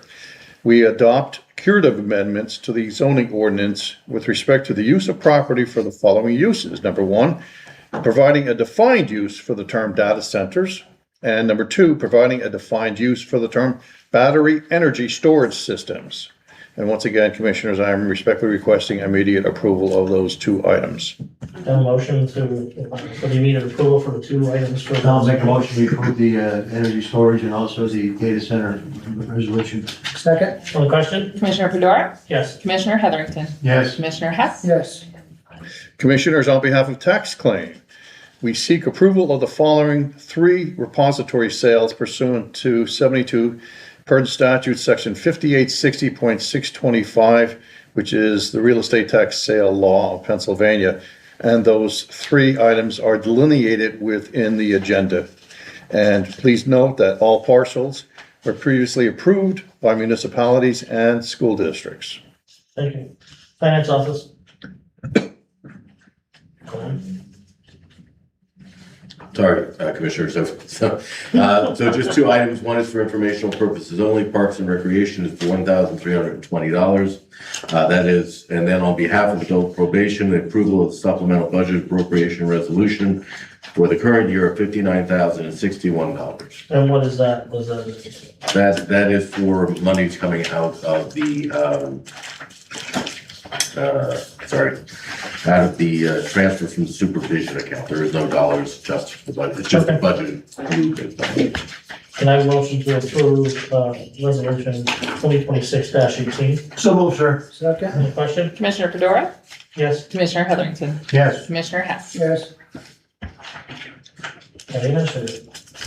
we adopt curative amendments to the zoning ordinance with respect to the use of property for the following uses. Number one, providing a defined use for the term data centers. And number two, providing a defined use for the term battery energy storage systems. And once again, Commissioners, I am respectfully requesting immediate approval of those two items. A motion for the immediate approval for the two items for. I'll make a motion to approve the energy storage and also the data center resolution. Second, On the question? Commissioner Fedora, Yes. Commissioner Heatherington, Yes. Commissioner Hess. yes. Commissioners, on behalf of tax claim, we seek approval of the following three repository sales pursuant to 72 per statute section 5860.625, which is the real estate tax sale law of Pennsylvania. And those three items are delineated within the agenda. And please note that all parcels were previously approved by municipalities and school districts. Thank you. Finance office? Sorry, Commissioner, so just two items. One is for informational purposes only. Parks and Recreation is for $1,320. That is, and then on behalf of adult probation, the approval of the supplemental budget appropriation resolution for the current year of $59,061. And what is that? Was that? That is for monies coming out of the, out of the transfer from the supervision account. There is no dollars just for the budget, it's just the budget movement. Can I have a motion to approve, resolution 2026-18? So move, sir. Second, Any question? Commissioner Fedora, Yes. Commissioner Heatherington, Yes. Commissioner Hess. yes. Any answer?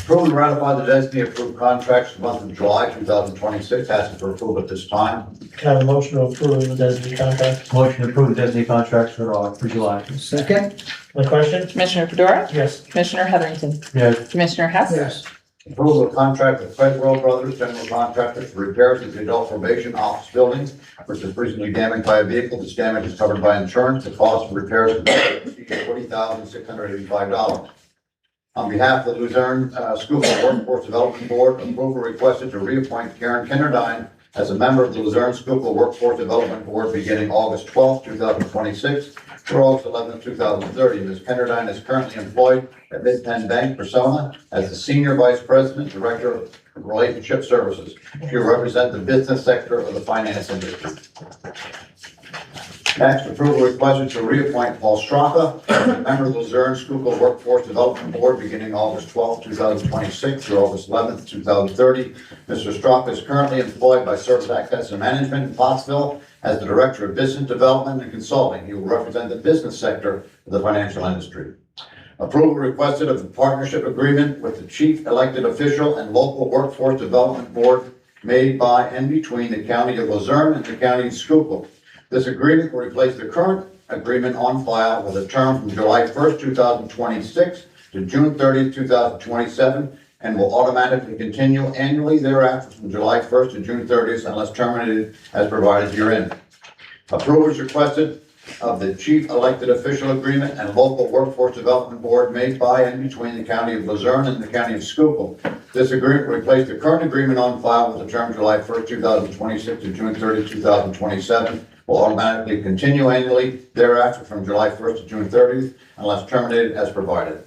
Approve and ratify the designated approved contracts for the month of July 2026. Asking for approval at this time. Can I have a motion to approve the designated contract? Motion to approve the designated contracts for July. Second, Any question? Commissioner Fedora, Yes. Commissioner Heatherington, Yes. Commissioner Hess. yes. Approval of contract with Craig World Brothers, general contractors for repairs to the adult probation office building, which is recently damaged by a vehicle. This damage is covered by insurance. The cost of repairs is $40,685. On behalf of the Luzerne Schuylkill Workforce Development Board, approval requested to reappoint Karen Kinderdine as a member of the Luzerne Schuylkill Workforce Development Board beginning August 12, 2026 through August 11, 2030. Ms. Kinderdine is currently employed at Mid-Penn Bank, Persona, as the Senior Vice President, Director Relationship Services. You represent the business sector of the finance industry. Next, approval requested to reappoint Paul Straka as a member of the Luzerne Schuylkill Workforce Development Board beginning August 12, 2026 through August 11, 2030. Mr. Straka is currently employed by Service Access and Management in Pottsville as the Director of Business Development and Consulting. He will represent the business sector of the financial industry. Approval requested of the partnership agreement with the chief elected official and local workforce development board made by and between the County of Luzerne and the County of Schuylkill. This agreement will replace the current agreement on file with a term from July 1st, 2026 to June 30th, 2027, and will automatically continue annually thereafter from July 1st to June 30th unless terminated as provided herein. Approval is requested of the chief elected official agreement and local workforce development board made by and between the County of Luzerne and the County of Schuylkill. This agreement will replace the current agreement on file with the term July 1st, 2026 to June 30th, 2027. Will automatically continue annually thereafter from July 1st to June 30th unless terminated as provided.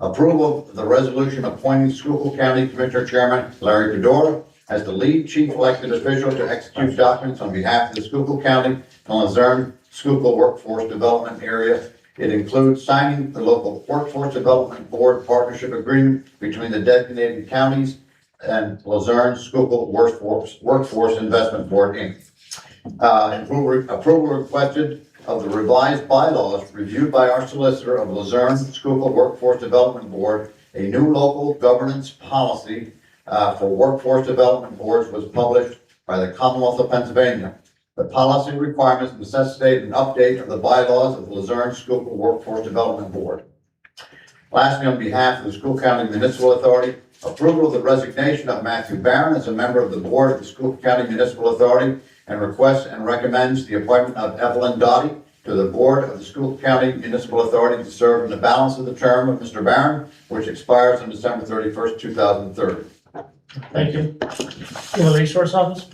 Approval of the resolution appointing Schuylkill County Commissioner Chairman Larry Fedora as the lead chief elected official to execute documents on behalf of the Schuylkill County and Luzerne Schuylkill Workforce Development Area. It includes signing the local Workforce Development Board partnership agreement between the designated counties and Luzerne Schuylkill Workforce Investment Board, Inc. Approval requested of the revised bylaws reviewed by our solicitor of Luzerne Schuylkill Workforce Development Board. A new local governance policy for workforce development boards was published by the Commonwealth of Pennsylvania. The policy requirements necessitate an update of the bylaws of the Luzerne Schuylkill Workforce Development Board. Lastly, on behalf of the Schuylkill County Municipal Authority, approval of the resignation of Matthew Barron as a member of the board of the Schuylkill County Municipal Authority, and requests and recommends the appointment of Evelyn Dottie to the board of the Schuylkill County Municipal Authority to serve in the balance of the term of Mr. Barron, which expires on December 31st, 2030. Thank you. Human Resource Office?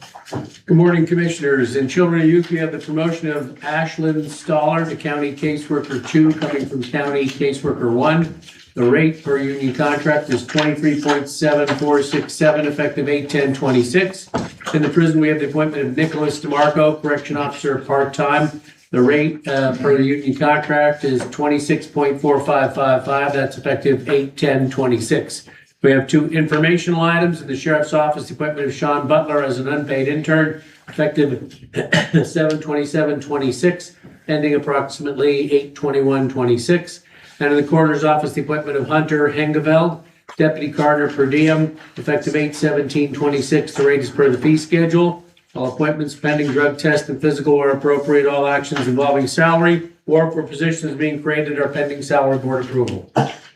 Good morning, Commissioners. In Children and Youth, we have the promotion of Ashlyn Stoller to County Caseworker 2, coming from County Caseworker 1. The rate per union contract is $23.7467, effective 8/10/26. In the prison, we have the appointment of Nicholas DeMarco, Correction Officer, part-time. The rate per the union contract is $26.4555. That's effective 8/10/26. We have two informational items in the Sheriff's Office, the appointment of Sean Butler as an unpaid intern, effective 7/27/26, ending approximately 8/21/26. And in the Coroner's Office, the appointment of Hunter Hengeveld, Deputy Coroner per diem, effective 8/17/26. The rate is per the fee schedule. All appointments pending drug test and physical are appropriate. All actions involving salary or for positions being created are pending salary board approval.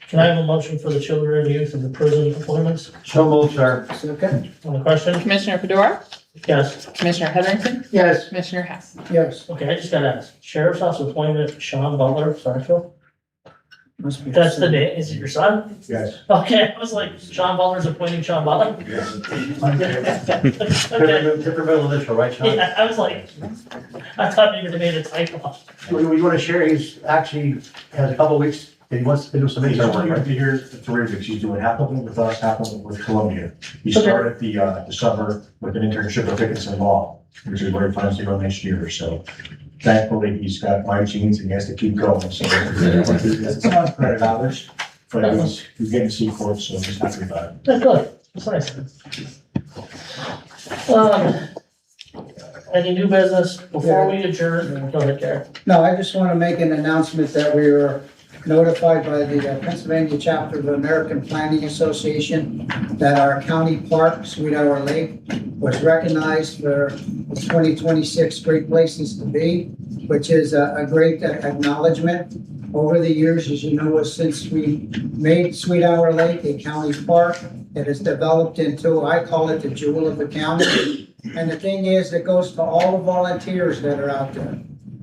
Can I have a motion for the Children and Youth and the prison appointments? So moved, sir. Second? On the question? Commissioner Fedora, Yes. Commissioner Heatherington, Yes. Commissioner Hess. Yes. Okay, I just gotta ask. Sheriff's Office appointment Sean Butler, Sarfield? Must be. That's the name. Is it your son? Yes. Okay, I was like, Sean Butler's appointing Sean Butler? Okay. Different middle initial, right, Sean? Yeah, I was like, I thought maybe they made a typo. You want to share, he's actually has a couple of weeks, he wants to do some intern work, right? Here's the terrific. She's doing half of it with us, half of it with Columbia. He started the summer with an internship at Dickinson Law, which is where he plans to go next year. So thankfully, he's got my genes and he has to keep going. So it's not credit hours, but he's getting C for it, so he's happy about it. That's good. That's nice. Any new business before we adjourn? Go ahead, Gary. No, I just want to make an announcement that we were notified by the Pennsylvania chapter of the American Planning Association that our county park, Sweet Hour Lake, was recognized for the 2026 Great Places to Be, which is a great acknowledgement. Over the years, as you know, since we made Sweet Hour Lake a county park, it has developed into, I call it the jewel of the county. And the thing is, it goes to all the volunteers that are out there.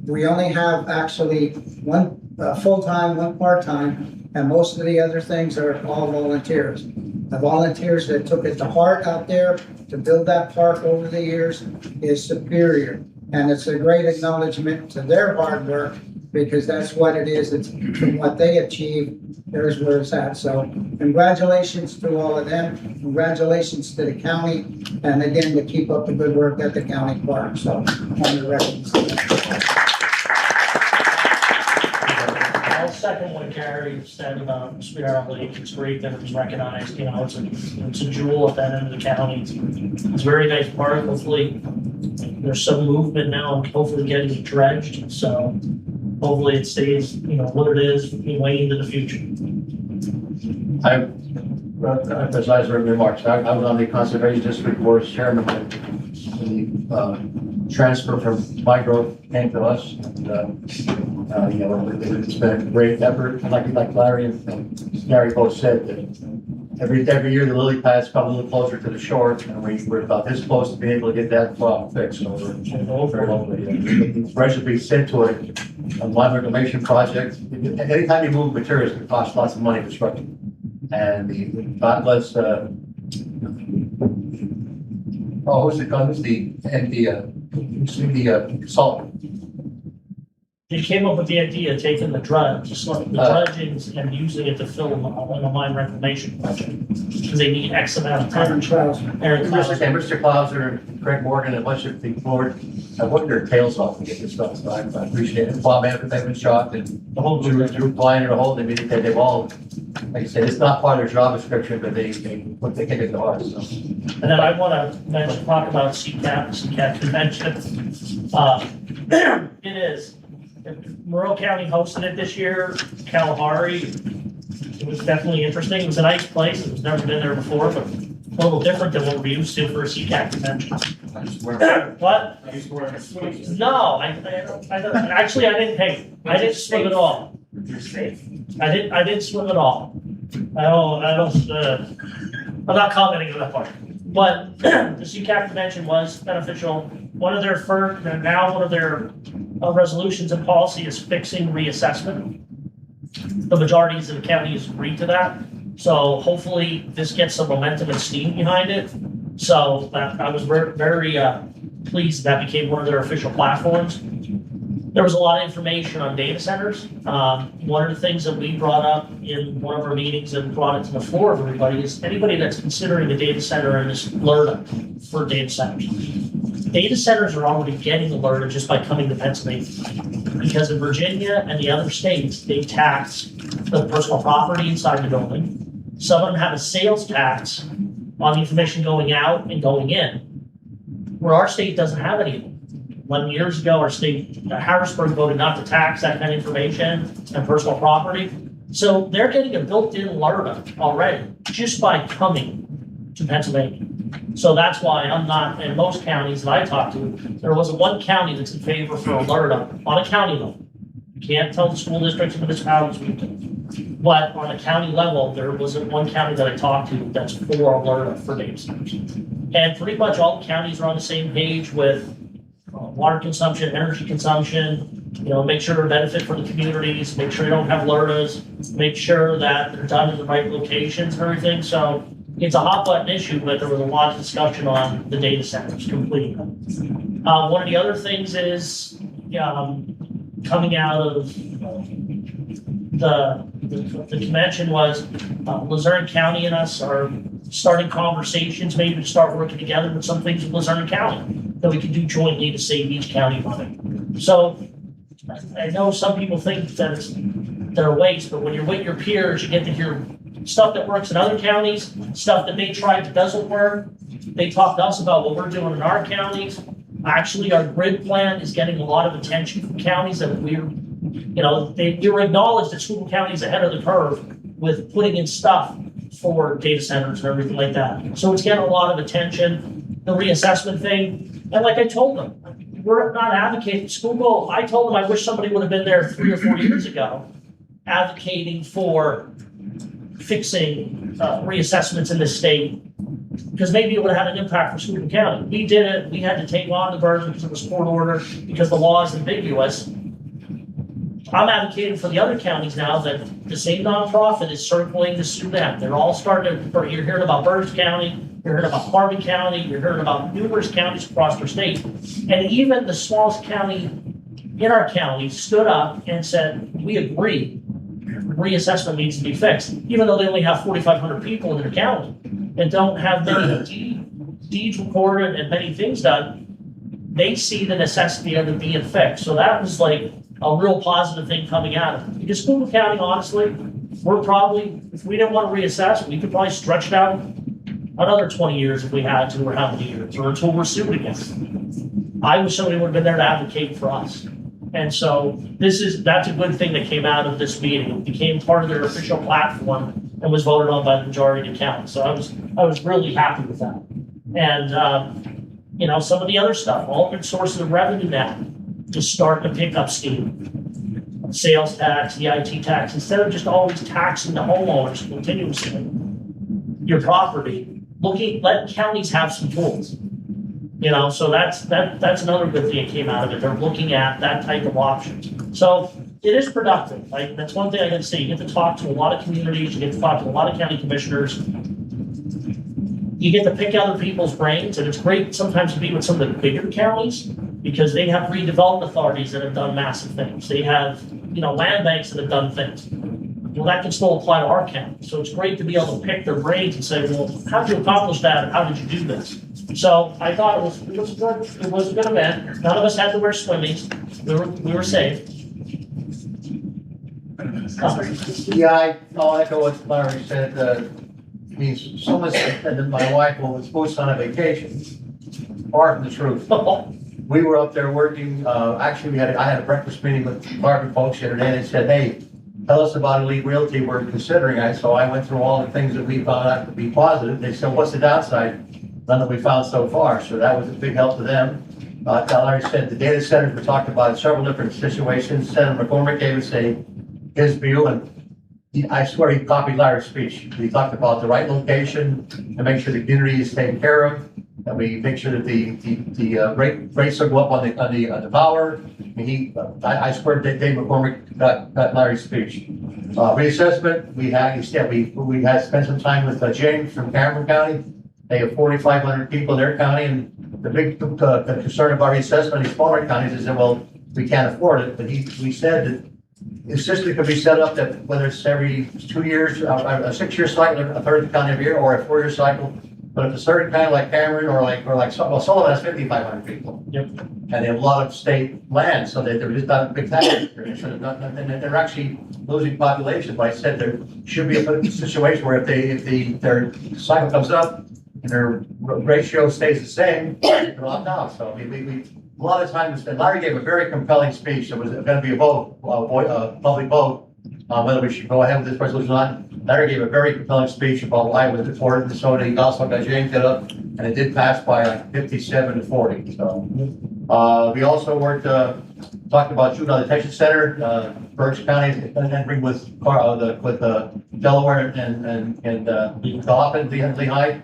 We only have actually one full-time, one part-time, and most of the other things are all volunteers. The volunteers that took it to heart out there to build that park over the years is superior. And it's a great acknowledgement to their hard work because that's what it is. It's from what they achieve, there's where it's at. So congratulations to all of them. Congratulations to the county. And again, to keep up the good work at the county park. So on the record. I'll second what Gary said about Sweetheart Lake. It's great that it was recognized, you know, it's a jewel at that end of the county. It's a very nice park. Hopefully, there's some movement now, and hopefully getting it dredged. So hopefully it stays, you know, what it is way into the future. I, emphasize my remarks. I was on the Conservation District Board as chairman when the transfer from my growth came to us. And, you know, it's been a great effort. Like Larry and Gary both said, that every year the lily pads come a little closer to the shore, and we're about this close to being able to get that problem fixed. So we're very hopefully. The bridge will be sent to a line reclamation project. Anytime you move materials, it costs lots of money to construct. And God bless, who's the consultant? They came up with the idea of taking the dredgings and using it to fill a mine reclamation project. Because they need X amount of time. Mr. Clauser and Craig Morgan and a bunch of the board have worked their tails off to get this stuff. So I appreciate it. Bob Manfred, they've been shocked, and the whole group flying in a whole, they've all, like I said, it's not part of their job description, but they take it to heart. So. And then I want to talk about CCAP convention. It is. Monroe County hosted it this year, Kalahari. It was definitely interesting. It was a nice place. It was never been there before, but a little different than what we're used to for a CCAP convention. What? No, I don't. Actually, I didn't pay. I didn't swim at all. I didn't swim at all. I'm not commenting on that part. But the CCAP convention was beneficial. One of their resolutions and policy is fixing reassessment. The majorities of the counties agreed to that. So hopefully this gets some momentum and steam behind it. So I was very pleased that became one of their official platforms. There was a lot of information on data centers. One of the things that we brought up in one of our meetings and brought it to the floor of everybody is anybody that's considering a data center and is alerted for data centers. Data centers are already getting alerted just by coming to Pennsylvania. Because in Virginia and the other states, they tax the personal property inside the building. Some of them have a sales tax on the information going out and going in, where our state doesn't have any of them. 11 years ago, our state, Harrisburg, voted not to tax that kind of information and personal property. So they're getting a built-in LRTA already just by coming to Pennsylvania. So that's why I'm not, in most counties that I talked to, there wasn't one county that's in favor for LRTA on a county level. You can't tell the school districts and municipalities we do. But on a county level, there wasn't one county that I talked to that's for LRTA for data centers. And pretty much all the counties are on the same page with water consumption, energy consumption, make sure they're benefit for the communities, make sure you don't have LRTAs, make sure that they're done in the right locations and everything. So it's a hot button issue, but there was a lot of discussion on the data centers completely. One of the other things is coming out of the convention was Luzerne County and us are starting conversations, maybe to start working together with some things with Luzerne County that we can do jointly to save each county money. So I know some people think that they're a waste, but when you're with your peers, you get to hear stuff that works in other counties, stuff that they tried that doesn't work. They talk to us about what we're doing in our counties. Actually, our grid plan is getting a lot of attention from counties that we're, they were acknowledged that Schuylkill County is ahead of the curve with putting in stuff for data centers and everything like that. So it's getting a lot of attention. The reassessment thing, and like I told them, we're not advocating Schuylkill. I told them I wish somebody would have been there 3 or 4 years ago, advocating for fixing reassessments in this state, because maybe it would have had an impact for Schuylkill County. We did it. We had to take on the burden because it was court order, because the law is ambiguous. I'm advocating for the other counties now that the same nonprofit is circling to sue them. They're all starting to, you're hearing about Burns County, you're hearing about Harbin County, you're hearing about numerous counties across our state. And even the smallest county in our county stood up and said, we agree, reassessment needs to be fixed, even though they only have 4,500 people in their county and don't have many deeds recorded and many things done. They see the necessity of it being fixed. So that was like a real positive thing coming out of it. Because Schuylkill County, honestly, we're probably, if we didn't want to reassess, we could probably stretch it out another 20 years if we had to, or how many years, or until we're sued again. I wish somebody would have been there to advocate for us. And so that's a good thing that came out of this meeting. It became part of their official platform and was voted on by the majority of the county. So I was really happy with that. And you know, some of the other stuff, alternate sources of revenue now is starting to pick up steam. Sales tax, EIT tax, instead of just always taxing the homeowners continuously, your property, let counties have some tools. You know, so that's another good thing that came out of it. They're looking at that type of options. So it is productive. Like, that's one thing I can say. You get to talk to a lot of communities, you get to talk to a lot of county commissioners. You get to pick other people's brains, and it's great sometimes to be with some of the bigger counties because they have redevelopment authorities that have done massive things. They have, you know, land banks that have done things. Well, that can still apply to our county. So it's great to be able to pick their brains and say, well, how did you accomplish that, and how did you do this? So I thought it was a good event. None of us had to wear swimmies. We were safe. Yeah, I'll echo what Larry said. I mean, someone said that my wife was supposed on a vacation. Far from the truth. We were up there working, actually I had a breakfast meeting with department folks the other day, and they said, hey, tell us about Elite Realty we're considering. So I went through all the things that we found out to be positive. They said, what's the downside? None that we found so far. So that was a big help to them. Larry said the data centers were talked about in several different situations. Senator McCormick gave us his view, and I swear he copied Larry's speech. He talked about the right location and make sure the community is taken care of. And we make sure that the rates will go up on the power. I swear that Dave McCormick got Larry's speech. Reassessment, we had spent some time with James from Cameron County. They have 4,500 people in their county, and the big concern about reassessment in smaller counties is that, well, we can't afford it. But we said that the system could be set up that whether it's every 2 years, a 6-year cycle, a third county every year, or a 4-year cycle. But if a certain county like Cameron or Sullivan has 5,500 people. Yep. And they have a lot of state land, so they're just not a big tax. And they're actually losing population. But I said there should be a situation where if their cycle comes up and their ratio stays the same, they're locked out. So we a lot of times, and Larry gave a very compelling speech. There was going to be a vote, public vote, whether we should go ahead with this resolution or not. Larry gave a very compelling speech about why it was important. So he also got James get up, and it did pass by like 57 to 40. So we also talked about shooting on the detention center, Berks County, and with Delaware and Dauphin, Lehigh,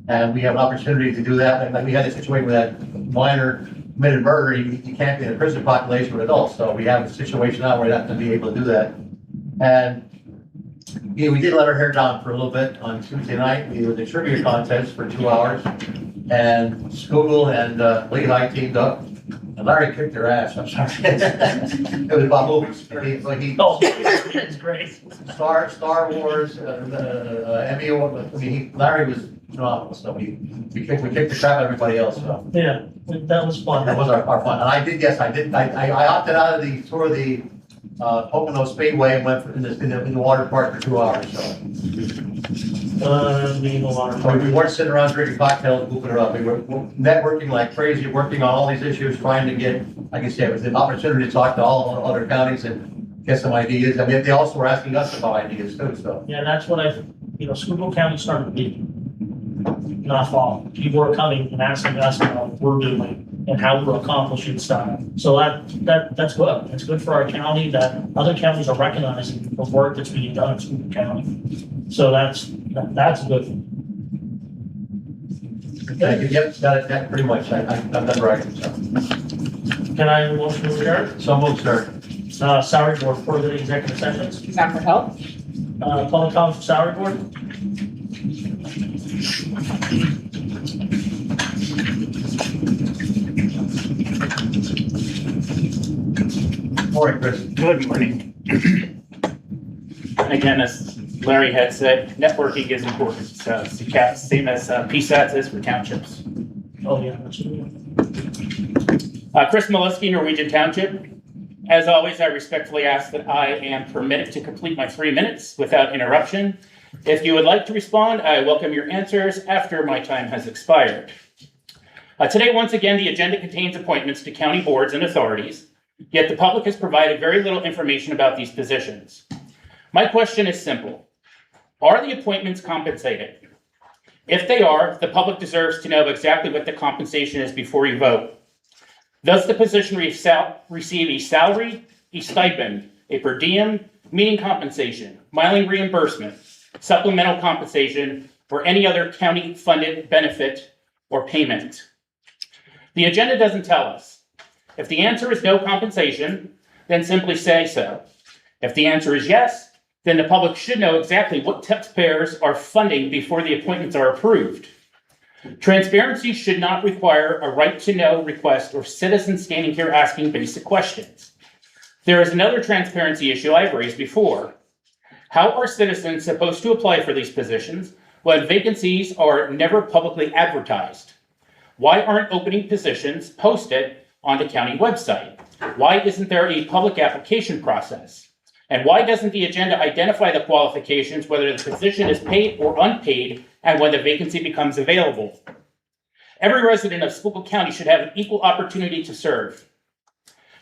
and we have an opportunity to do that. And we had a situation with that minor committed murder. You can't be in a prison population with adults, so we have a situation now where we have to be able to do that. And we did let our hair down for a little bit on Tuesday night. We did a trivia contest for 2 hours, and Schuylkill and Lehigh teamed up. And Larry kicked their ass. I'm sorry. It was about movies. It's great. Star Wars, Emmy Award. Larry was phenomenal. So we kicked the crap out of everybody else. So. Yeah, that was fun. That was our fun. And I opted out of the tour of the Pocono Speedway and went in the water park for 2 hours. So. So we weren't sitting around drinking cocktails and goofing around. We were networking like crazy, working on all these issues, trying to get, like I said, it was an opportunity to talk to all other counties and get some ideas. I mean, they also were asking us about ideas too. So yeah, that's what Schuylkill County started to be. Not fall. People were coming and asking us about what we're doing and how we're accomplishing stuff. So that's good. It's good for our county that other counties are recognizing the work that's being done in Schuylkill County. So that's good. Thank you. Yep, that pretty much. I'm done writing. So. Can I have a motion to adjourn? So moved, sir. Salary board for the executive sessions. Back for help. Public comments from salary board. Morning, Chris. Good morning. And again, as Larry had said, networking is important. So it's the same as PSATs is for townships. Oh, yeah. Chris Molesky, Norwegian Township. As always, I respectfully ask that I am permitted to complete my 3 minutes without interruption. If you would like to respond, I welcome your answers after my time has expired. Today, once again, the agenda contains appointments to county boards and authorities, yet the public has provided very little information about these positions. My question is simple. Are the appointments compensated? If they are, the public deserves to know exactly what the compensation is before you vote. Does the position receive a salary, a stipend, a per diem, meeting compensation, miling reimbursement, supplemental compensation, or any other county-funded benefit or payment? The agenda doesn't tell us. If the answer is no compensation, then simply say so. If the answer is yes, then the public should know exactly what taxpayers are funding before the appointments are approved. Transparency should not require a right-to-know request or citizens standing here asking basic questions. There is another transparency issue I've raised before. How are citizens supposed to apply for these positions when vacancies are never publicly advertised? Why aren't opening positions posted on the county website? Why isn't there a public application process? And why doesn't the agenda identify the qualifications, whether the position is paid or unpaid, and when the vacancy becomes available? Every resident of Schuylkill County should have an equal opportunity to serve.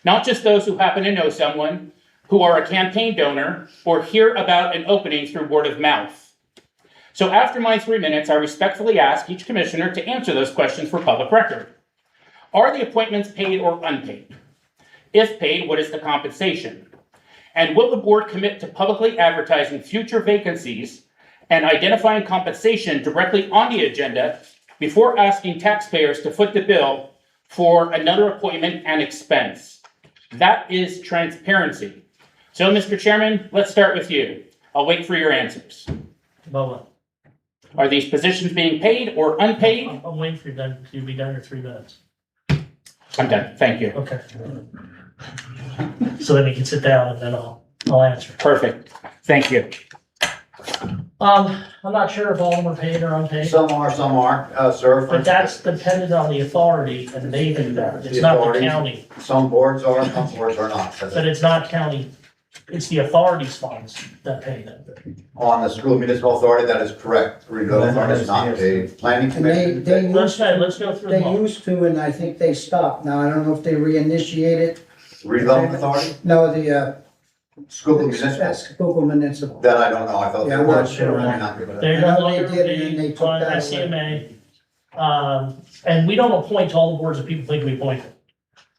Not just those who happen to know someone, who are a campaign donor, or hear about an opening through word of mouth. So after my 3 minutes, I respectfully ask each commissioner to answer those questions for public record. Are the appointments paid or unpaid? If paid, what is the compensation? And will the board commit to publicly advertising future vacancies and identifying compensation directly on the agenda before asking taxpayers to foot the bill for another appointment and expense? That is transparency. So, Mr. Chairman, let's start with you. I'll wait for your answers. Boa. Are these positions being paid or unpaid? I'm waiting for you to be done in 3 minutes. I'm done. Thank you. Okay. So then you can sit down and then I'll answer. Perfect. Thank you. I'm not sure if all of them are paid or unpaid. Some are, sir. But that's dependent on the authority and they do that. It's not the authorities. county. Some boards are, some boards are not. But it's not county. It's the authority's funds that pay them. On the school municipal authority, that is correct. Regional authority is not paid. Planning And they commission. Let's go through them They all. used to, and I think they stopped. Now, I don't know if they reinitiated. Redevelopment authority, No, the, school municipal. that's Schuylkill Municipal. That I don't know. I thought they Yeah, I'm were. not sure. May not be, but- They're No, no they longer did, and then they paid took on that away. SCMA. And we don't appoint to all the boards that people think we appoint.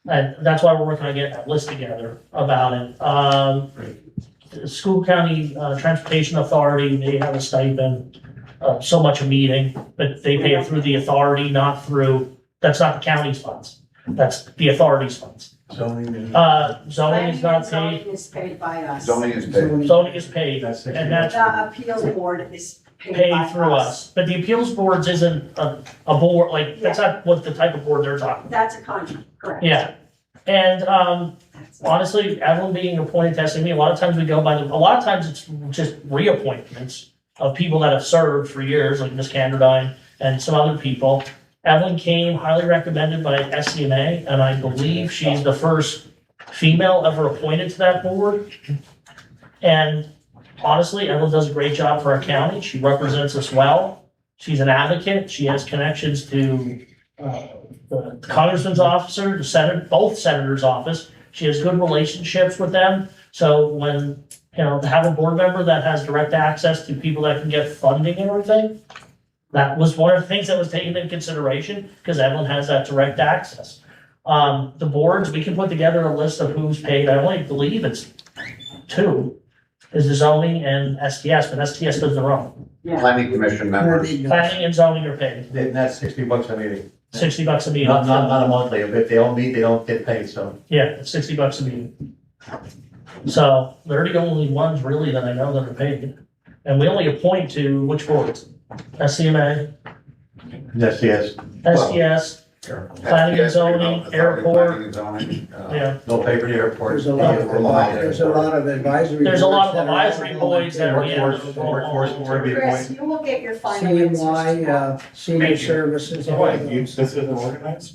And that's why we're working on getting that list together about it. The School County Transportation Authority, they have a stipend, so much a meeting, but they pay it through the authority, not through, that's not the county's funds. That's the authority's funds. Zoning is not paid. Zoning is paid by us. Zoning is paid. Zoning is paid, and that's The appeals board is paid paid by through us. But the appeals boards isn't a board, like, that's not what the type of board they're talking about. That's a contract, correct. Yeah, and, honestly, Evelyn being appointed to SME, a lot of times we go by a lot of times it's just reappointments of people that have served for years, like Ms. Canderdine and some other people. Evelyn came highly recommended by SCMA, and I believe she's the first female ever appointed to that board. And honestly, Evelyn does a great job for our county. She represents us well. She's an advocate. She has connections to the congressman's office, the Senate, both senators' office. She has good relationships with them. So when, to have a board member that has direct access to people that can get funding and everything, that was one of the things that was taken into consideration because Evelyn has that direct access. The boards, we can put together a list of who's paid. I only believe it's 2, is the zoning and STS, but STS does their own. Planning commission members. Planning and zoning are paid. And that's $60 a meeting. $60 a meeting. Not a monthly. If they don't meet, they don't get paid, so. Yeah, it's $60 a meeting. So they're the only ones really that I know that are paid. And we only appoint to which boards? SCMA, Yes, yes. STS, Planning and zoning, airport. Planning and zoning, Yeah. No pay for the airport. There's a lot of advisory. There's a lot of boards that are advisory boards that are, yeah. Workforce board be Chris, appointed. you will get your final answers. CNY, senior Thank you. services. all of those. This isn't organized?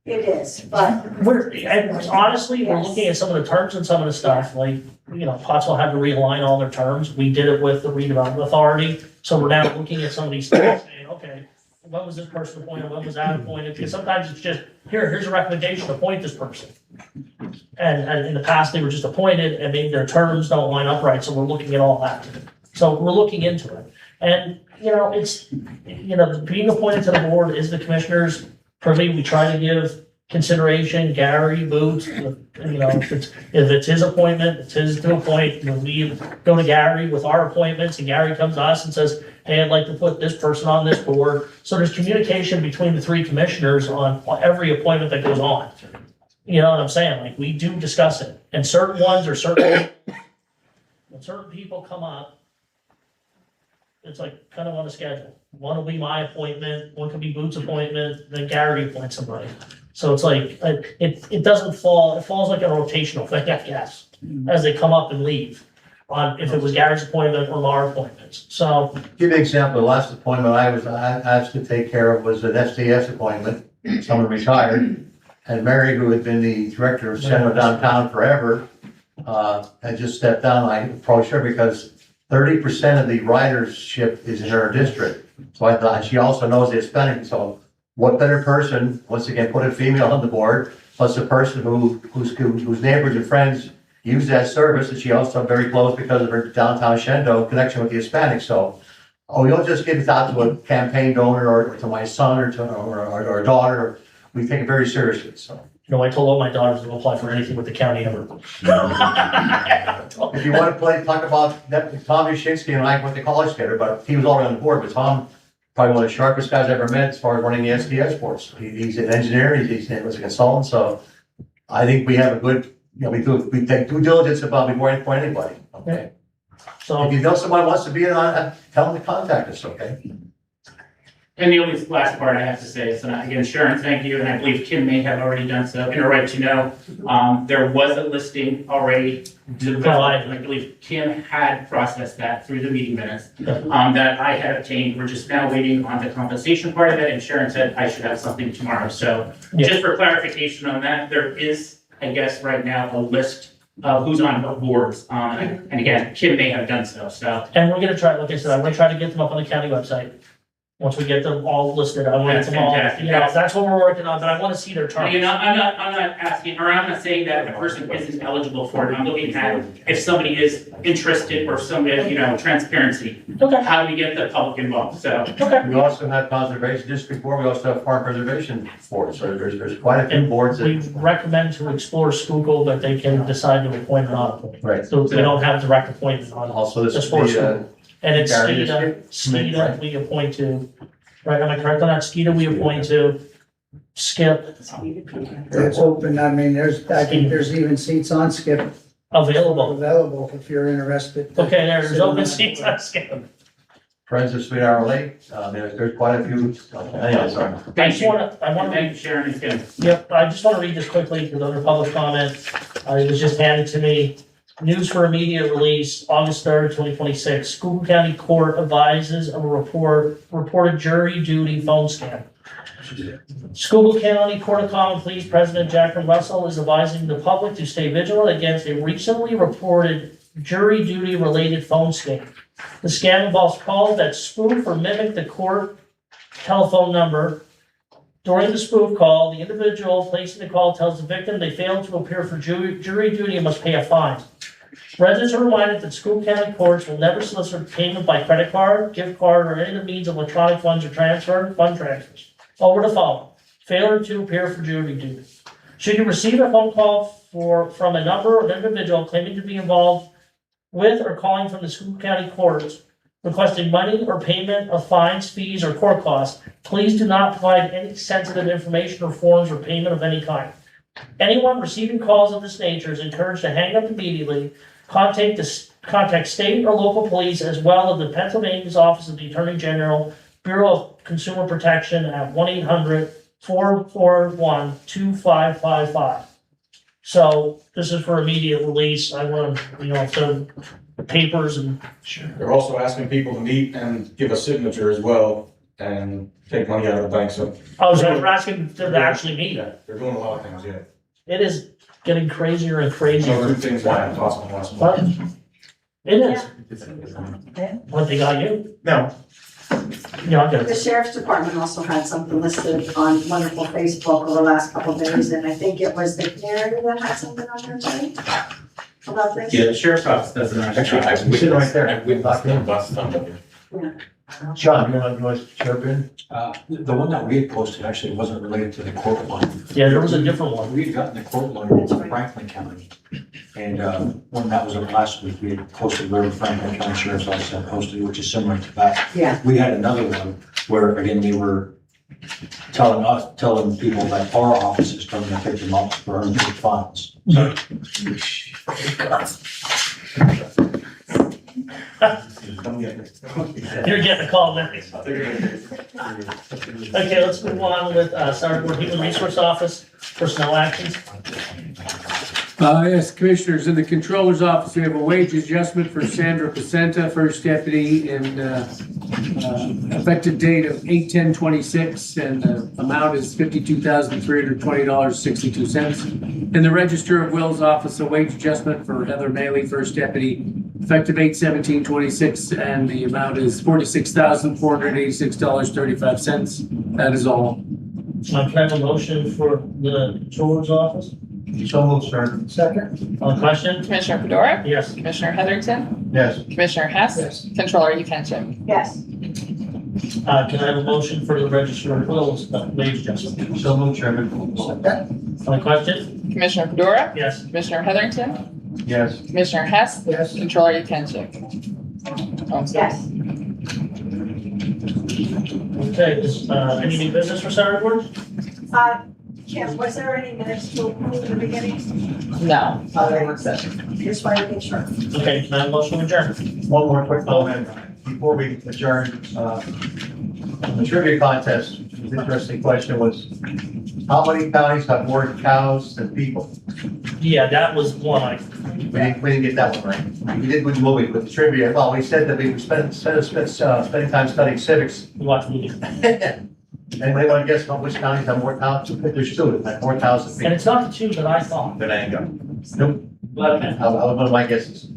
It is, but And honestly, we're looking at some of the terms and some of the stuff, like, Pottsville had to realign all their terms. We did it with the redevelopment authority. So we're now looking at some of these things saying, okay, when was this person appointed? When was that appointed? Because sometimes it's just, here's a recommendation, appoint this person. And in the past, they were just appointed and maybe their terms don't line up right. So we're looking at all that. So we're looking into it. And, it's, being appointed to the board is the commissioner's privy. We try to give consideration, Gary, Boots, if it's his appointment, it's his to appoint. When we go to Gary with our appointments and Gary comes to us and says, hey, I'd like to put this person on this board. So there's communication between the three commissioners on every appointment that goes on. You know what I'm saying? Like, we do discuss it. And certain ones are when certain people come up, it's like kind of on a schedule. One will be my appointment, one could be Boots' appointment, then Gary appoints somebody. So it's like, it doesn't fall, it falls like a rotational thing, I guess, as they come up and leave. On if it was Gary's appointment or our appointments. So Give you an example, the last appointment I was asked to take care of was an SDS appointment, someone retired. And Mary, who had been the director of Center Downtown forever, had just stepped down. I approached her because 30% of the ridership is in her district. So I thought, she also knows the Hispanic, so what better person, once again, put a female on the board, plus a person whose neighbors and friends use that service, and she also very close because of her downtown Shendo connection with the Hispanics. So, we don't just give it out to a campaign donor or to my son or to or a daughter. We take it very seriously. So, I told all my daughters to apply for anything with the county ever. if you want to talk about that, Tom Yashinsky and I went to college together, but he was already on the board. But Tom, probably one of the sharpest guys I ever met as far as running the SDS boards. He's an engineer. He was a consultant. So, I think we have a good. We take due diligence about before I appoint anybody, okay? So if you know someone wants to be on, tell them to contact us, okay? And the only last part I have to say is, again, Sharon, thank you, and I believe Kim may have already done so. In a right to know, there was a listing already developed, and I believe Kim had processed that through the meeting minutes that I had obtained. We're just now waiting on the compensation part of it, and Sharon said I should have something tomorrow. So just for clarification on that, there is, I guess, right now a list of who's on what boards. And again, Kim may have done so. And we're gonna try, like I said, I'm gonna try to get them up on the county website. Once we get them all listed, I want That's them all, fantastic. that's what we're working on, but I wanna see their terms. I'm not asking, or I'm not saying that if a person isn't eligible for it. I'm looking at if somebody is interested or somebody, transparency. Okay. How do we get the public involved? So. Okay. We also have Conservation District Board, we also have Farm Preservation Board, so there's quite a few boards We that. recommend to explore Schuylkill, but they can decide to appoint or not appoint. Right. So we don't have direct appointment on Also, this the is sports the, school. And it's Gary Skeeta Right. we appoint to, right, am I correct on that? Skeeta we appoint to, Skip It's open, I think there's even seats on Skip available if you're interested. Okay, there's open seats on Skip. Friends of Sweet Hour Lake, there's quite a few, anyway, sorry. I just wanna Thank you, Sharon and Kim. Yep, I just wanna read this quickly because under public comment, it was just handed to me. News for immediate release, August 3rd, 2026. Schuylkill County Court advises of a reported jury duty phone scam. Schuylkill County Court of Common Pleas President Jacqueline Russell is advising the public to stay vigilant against a recently reported jury duty related phone scam. The scam involves calls that spoof or mimic the court telephone number. During the spoof call, the individual placing the call tells the victim they failed to appear for jury duty and must pay a fine. Residents are reminded that Schuylkill County courts will never solicit payment by credit card, gift card, or any other means of electronic funds or fund transfers. Over the phone, failure to appear for jury duty. Should you receive a phone call from a number of individual claiming to be involved with or calling from the Schuylkill County courts, requesting money or payment of fines, fees, or court costs, please do not provide any sensitive information or forms or payment of any kind. Anyone receiving calls of this nature is encouraged to hang up immediately, contact state or local police as well as the Pennsylvania's Office of the Attorney General, Bureau of Consumer Protection at 4412555. So this is for immediate release. I want to, so the papers and. They're also asking people to meet and give a signature as well and take money out of the bank, so. Oh, so we're asking to actually meet. Yeah, they're doing a lot of things, yeah. It is getting crazier and crazier. Those are things that haven't cost me last But month. it is. What, they got you? No. Yeah, I got The it. sheriff's department also had something listed on wonderful Facebook over the last couple of days, and I think it was the canary that had something on there too. About this. Yeah, the sheriff's office doesn't actually. We're sitting right there. John, you want to chirp in? The one that we had posted actually wasn't related to the court one. Yeah, there was a different one. We had gotten the court one in Franklin County. And, when that was up last week, we had posted where Franklin County Sheriff's Office had posted, which is similar to that. Yeah. We had another one where, again, they were telling people that our office is going to pick them up for unpaid fines. So, You're getting a call now. Okay, let's move on with, Sergeant Board Human Resource Office, personnel actions. Yes, Commissioners, in the Controller's Office, we have a wage adjustment for Sandra Pacenta, First Deputy, and effective date of 8/10/26, and the amount is $52,320.62. In the Register of Wills Office, a wage adjustment for Heather Maley, First Deputy, effective 8/17/26, and the amount is $46,486.35. That is all. Can I have a motion for the Controller's Office? So moved, sir. Second? On question? Commissioner Fedora, Yes. Commissioner Heatherington, Yes. Commissioner Hess, Yes. Controller Yekenship. Yes. Can I have a motion for the Register of Wills, wage adjustment? So moved, Chairman. On question? Commissioner Fedora, Yes. Commissioner Heatherington, Yes. Commissioner Hess, Yes. Controller Yekenship. Yes. Okay, any new business for Sergeant Board? Kim, was there any minutes to approve in the beginning? No. Just wanted to make sure. Okay, can I have a motion to adjourn? One more quick comment before we adjourn. The trivia contest, the interesting question was, how many counties have more cows than people? Yeah, that was one. We didn't get that one right. We did with the movie, with the trivia. Well, we said that we spending time studying civics. Watch movies. Anybody want to guess which counties have more cows? There's two that have more cows than And people. it's not the two that I thought. Venango. Nope. But One of my guesses.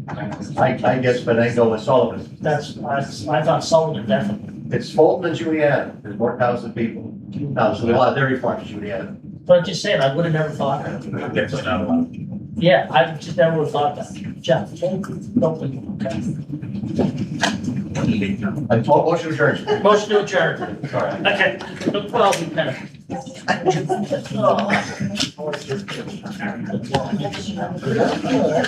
I guess Venango and Sullivan. I thought Sullivan definitely. It's Fulton and Juliana. There's more cows than people. No, so there's a lot of dairy farms in Juliana. But I'm just saying, I would have never thought that. Yeah, I just never would have thought that. Jeff, don't think, okay. Motion adjourned. Motion to adjourn. Sorry. Okay, well, we kind of.